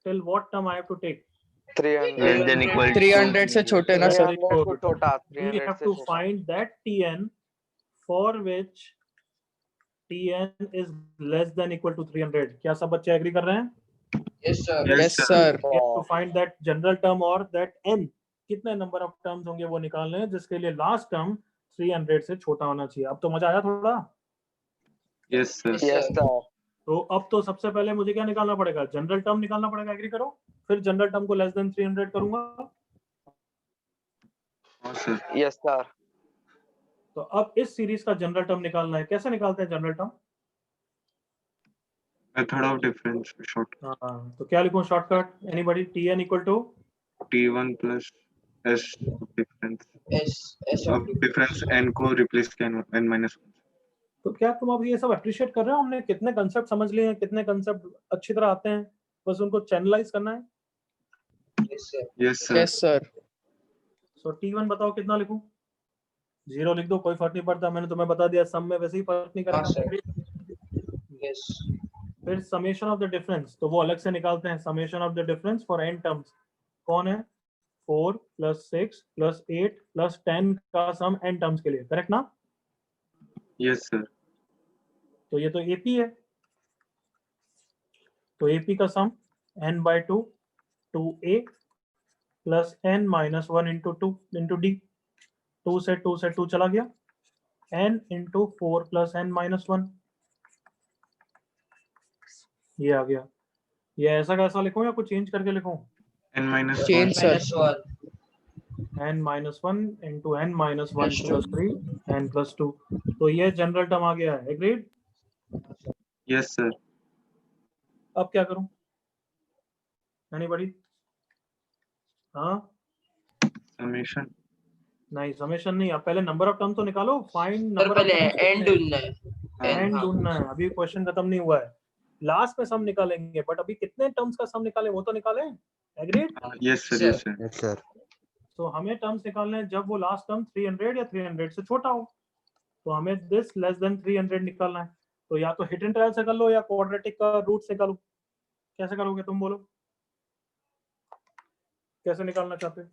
Till what term I have to take? 300 less than equal 300 से छोटे ना सर। 300 को छोटा, We 300 have से to छोटा। find that Tn for which Tn is less than equal to 300। क्या सब बच्चे एग्री कर रहे हैं? Yes sir. Yes sir. We have to find that general term और that n कितने नंबर ऑफ टर्म्स होंगे वो निकालने हैं जिसके लिए लास्ट टर्म 300 से छोटा होना चाहिए। अब तो मजा आया थोड़ा? Yes sir. Yes sir. तो अब तो सबसे पहले मुझे क्या निकालना पड़ेगा? जनरल टर्म निकालना पड़ेगा। एग्री करो? फिर जनरल टर्म को लेस देन 300 करूंगा। हाँ सर। Yes sir. तो अब इस सीरीज का जनरल टर्म निकालना है। कैसे निकालते हैं general term? Method of difference short. हाँ, तो क्या लिखूं shortcut? Anybody? Tn = T1 + S difference. S अब डिफरेंस n को रिप्लेस किया n-1। तो क्या तुम अब ये सब अप्रिशिएट कर रहे हो? हमने कितने कंसेप्ट समझ लिए हैं, कितने कंसेप्ट अच्छी तरह आते हैं, बस उनको चैनलाइज करना है। Yes sir. Yes sir. Yes sir. So T1 बताओ कितना लिखूं? 0 लिख दो, कोई फर्क नहीं पड़ता, मैंने तुम्हें बता दिया, सम में वैसे ही फर्क नहीं हाँ सर। करेगा। यस फिर समेशन ऑफ द डिफरेंस, तो वो अलग से निकालते हैं। Summation of the difference for n terms कौन है? 4 + 6 + 8 + 10 का सम n टर्म्स के लिए, करेक्ट ना? Yes sir. तो ये तो AP है, तो AP का सम n/2 2a + n - 1 × 2 × d, 2 से 2 चला गया, n × 4 + n - 1, ये आ गया। ये ऐसा कैसा लिखूं या कुछ चेंज करके लिखूं? n-1 change sir. n - 1 × n - 1 + 3 n + 2, तो ये जनरल टर्म आ गया है। एग्रीड? Yes sir. अब क्या करूं? एनीबॉडी? हाँ समेशन। नहीं, समेशन नहीं, अब पहले नंबर ऑफ टर्म तो निकालो। फाइंड सर नंबर ऑफ पहले टर्म्स एंड ढूंढना है। एंड ढूंढना है। अभी क्वेश्चन खत्म नहीं हुआ है, लास्ट में सम निकालेंगे, बट अभी कितने टर्म्स का सम निकाले वो तो निकालें। Agreed? Yes sir. Yes sir. yes sir, तो हमें टर्म्स निकालने हैं जब वो लास्ट टर्म 300 या 300 से छोटा हो, तो हमें दिस लेस देन 300 निकालना है। तो या तो हिट एंड ट्रायल से कर लो या क्वाड्रेटिक का रूट से करो। कैसे करोगे तुम बोलो? कैसे निकालना चाहते हो?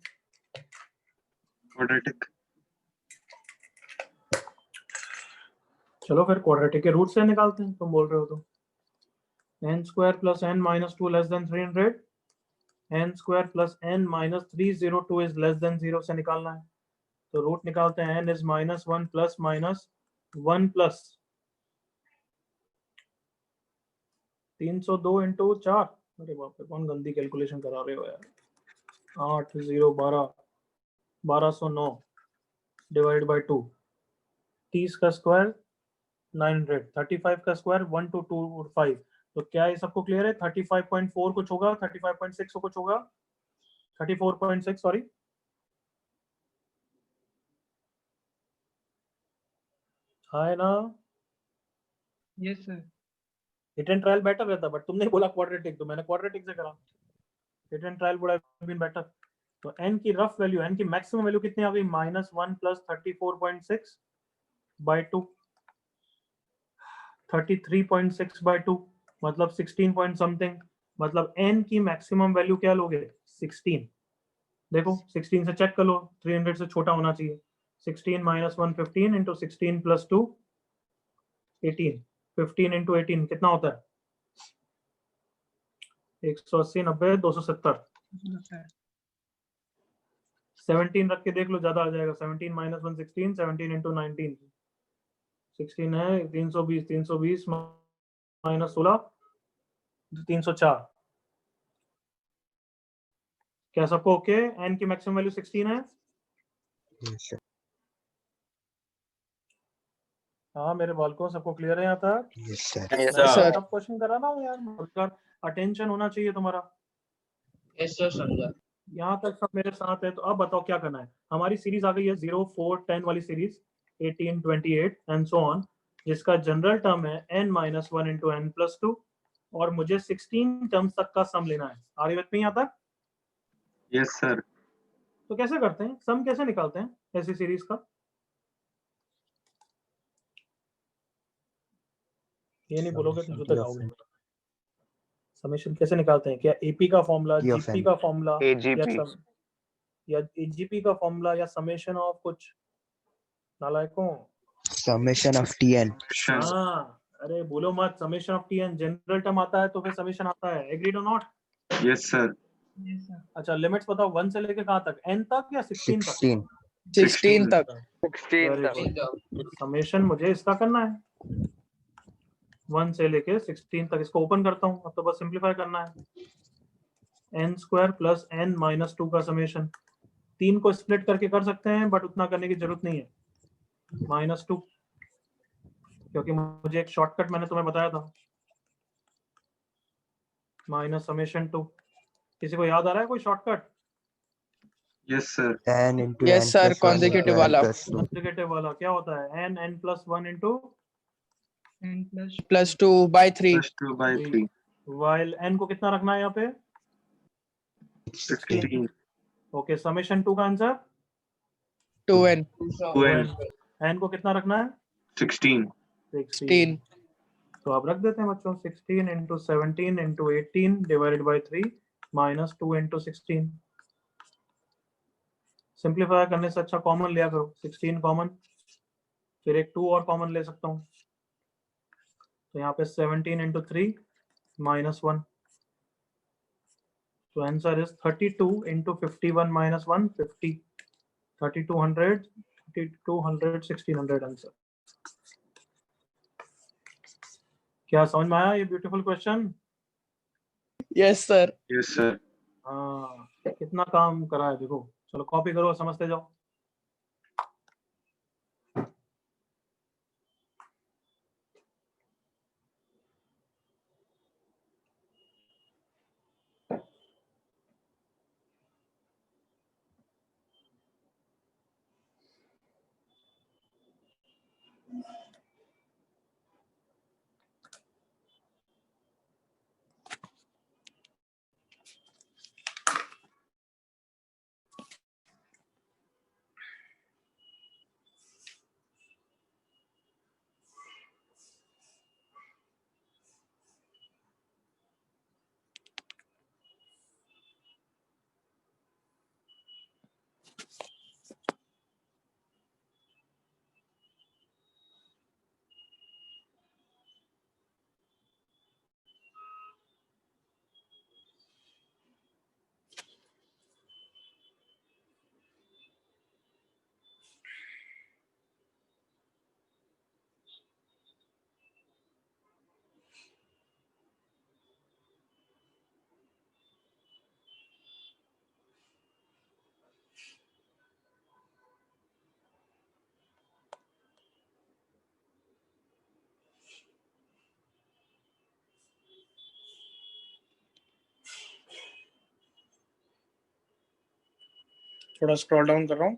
क्वाड्रेटिक। चलो फिर क्वाड्रेटिक के रूट से निकालते हैं, तुम बोल रहे हो तो। n² + n - 2 less than 300, n² + n - 302 is less than 0 से निकालना है। तो रूट निकालते हैं, n is -1 + -1 + 302 × 4। अरे बाप रे, कौन गंदी कैलकुलेशन करा रहे हो यार। 8 0 12 1209 / 2, 30 का स्क्वायर 900, 35 का स्क्वायर 1225। तो क्या ये सबको क्लियर है? 35.4 कुछ होगा, 35.6 कुछ होगा, 34.6 सॉरी। है ना? Yes sir. Hit and trial better रहता, बट तुमने बोला क्वाड्रेटिक, तो मैंने क्वाड्रेटिक से करा। Hit and trial would have been better. तो n की रफ वैल्यू, n की मैक्सिमम वैल्यू कितनी आ गई? -1 + 34.6 by 2, 33.6 by 2, मतलब 16 पॉइंट समथिंग। मतलब n की मैक्सिमम वैल्यू क्या लोगे? 16। देखो 16 से चेक कर लो, 300 से छोटा होना चाहिए। 16 - 1 15 into 16 + 2 18, 15 into 18 कितना होता है? 180 90 270। 17 रख के देख लो, ज्यादा आ जाएगा। 17 - 1 16, 17 into 19 16 है। 320 320 - 16 304। क्या सबको ओके? n की मैक्सिमम वैल्यू 16 है। Yes, sir. हाँ मेरे बालकों, सबको क्लियर है यहाँ तक? Yes, sir. Yes, sir. सब क्वेश्चन करा ना यार, अटेंशन होना चाहिए तुम्हारा। यस सर समझा। यहाँ तक सब मेरे साथ है। तो अब बताओ क्या करना है। हमारी सीरीज आ गई है 0 4 10 वाली सीरीज, 18 28 एंड सो ऑन, जिसका जनरल टर्म है n - 1 into n + 2, और मुझे 16 टर्म्स तक का सम लेना है। आर यू विद मी यहाँ तक? Yes sir. तो कैसे करते हैं सम, कैसे निकालते हैं ऐसी सीरीज का? ये नहीं बोलोगे तो जूते खाओगे। समेशन कैसे निकालते हैं? क्या एपी का formula, P of GP n. का फॉर्मूला, AGP. या एजीपी का फॉर्मूला, या समेशन ऑफ कुछ? नालायकों। Summation of Tn. हाँ, अरे बोलो मत। Summation of TN general term आता है तो फिर समेशन आता है। एग्रीड और नॉट? Yes sir. अच्छा लिमिट्स बताओ, 1 से लेके कहाँ तक? n तक या 16 तक? 16. 16 तक। 16 Very तक. good. समेशन मुझे इसका करना है 1 से लेके 16 तक। इसको ओपन करता हूँ। अब तो बस सिंप्लीफाई करना है। n² + n - 2 का समेशन। 3 को स्प्लिट करके कर सकते हैं, बट उतना करने की जरूरत नहीं है। -2, क्योंकि मुझे एक शॉर्टकट मैंने तुम्हें बताया था, -2। किसी को याद आ रहा है कोई shortcut? Yes sir. N into Yes, n sir. plus 1 into Consecutive n वाला. plus 2. कॉन्जुगेटिव वाला क्या होता है? n + 1 into +2 by 3. +2/3 while n को कितना रखना है यहाँ पे? 16 ओके, समेशन 2 का आंसर 2n. 2n n को कितना रखना है? 16 16. तो आप रख देते हैं बच्चों, 16 into 17 into 18 divided by 3 minus 2 into 16। Simplify करने से अच्छा कॉमन लिया करो। 16 कॉमन, फिर एक 2 और कॉमन ले सकता हूँ। तो यहाँ पे 17 into 3 minus 1, तो answer is 32 into 51 minus 1 50, 3200 2200 1600 answer. क्या समझ में आया ये beautiful question? Yes, sir. Yes sir. हाँ, कितना काम करा है देखो। चलो कॉपी करो, समझते जाओ। थोड़ा स्क्रॉल डाउन कर रहा हूँ।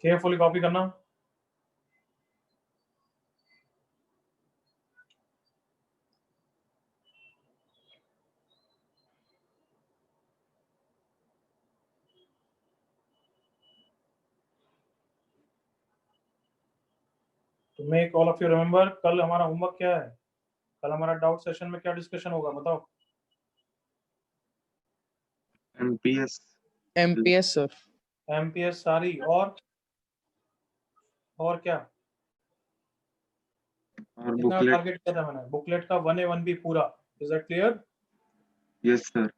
केयरफुली कॉपी करना। To make all of you remember, कल हमारा होमवर्क क्या है? कल हमारा डाउट सेशन में क्या डिस्कशन होगा बताओ? MPS MPS sir. MPS सारी और क्या? और कितना बुकलेट। टारगेट किया था मैंने? बुकलेट का 1A 1B पूरा। Is that clear? Yes sir.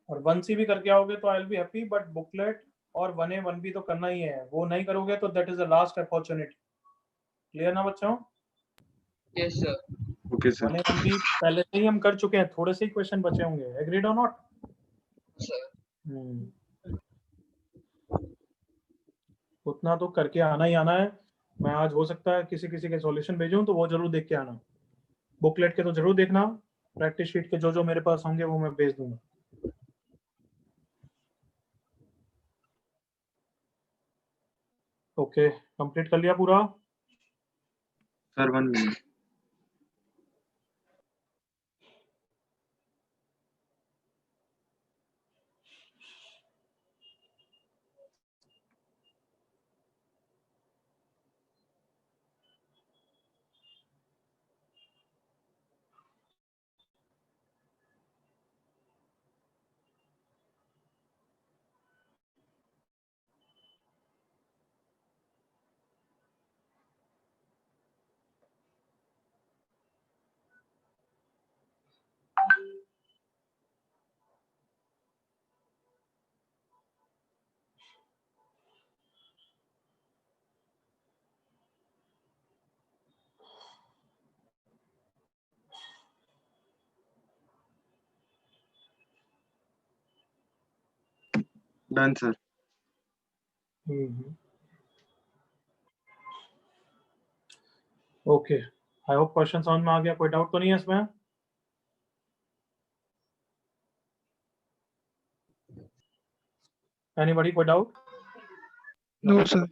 और 1C भी करके आओगे तो I will be happy, but booklet और 1A 1B तो करना ही है। वो नहीं करोगे तो that is the last opportunity. Clear ना बच्चों? Yes, sir. Okay sir. 1A 1B पहले से ही हम कर चुके हैं, थोड़े से ही क्वेश्चन बचे होंगे। एग्रीड और नॉट? Sir. उतना तो करके आना ही आना है। मैं आज हो सकता है किसी के सॉल्यूशन भेजूं तो वो जरूर देख के आना। बुकलेट के तो जरूर देखना, प्रैक्टिस शीट के जो मेरे पास होंगे वो मैं भेज दूंगा। ओके, कंप्लीट कर लिया पूरा? Sir 1 minute. Done sir. Okay, I hope question समझ में आ गया। कोई डाउट तो नहीं है इसमें? एनीबॉडी कोई डाउट? No sir.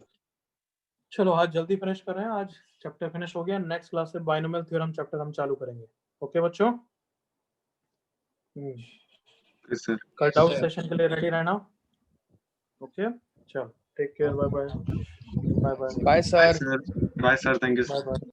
चलो आज जल्दी फिनिश कर रहे हैं। आज चैप्टर फिनिश हो गया। नेक्स्ट क्लास से बाइनोमियल थ्योरम चैप्टर हम चालू करेंगे। ओके बच्चों? Okay sir. कल डाउट सेशन के लिए रेडी रहना। ओके, चलो take care, bye bye. Bye sir. Bye sir. Thank you bye sir. Bye.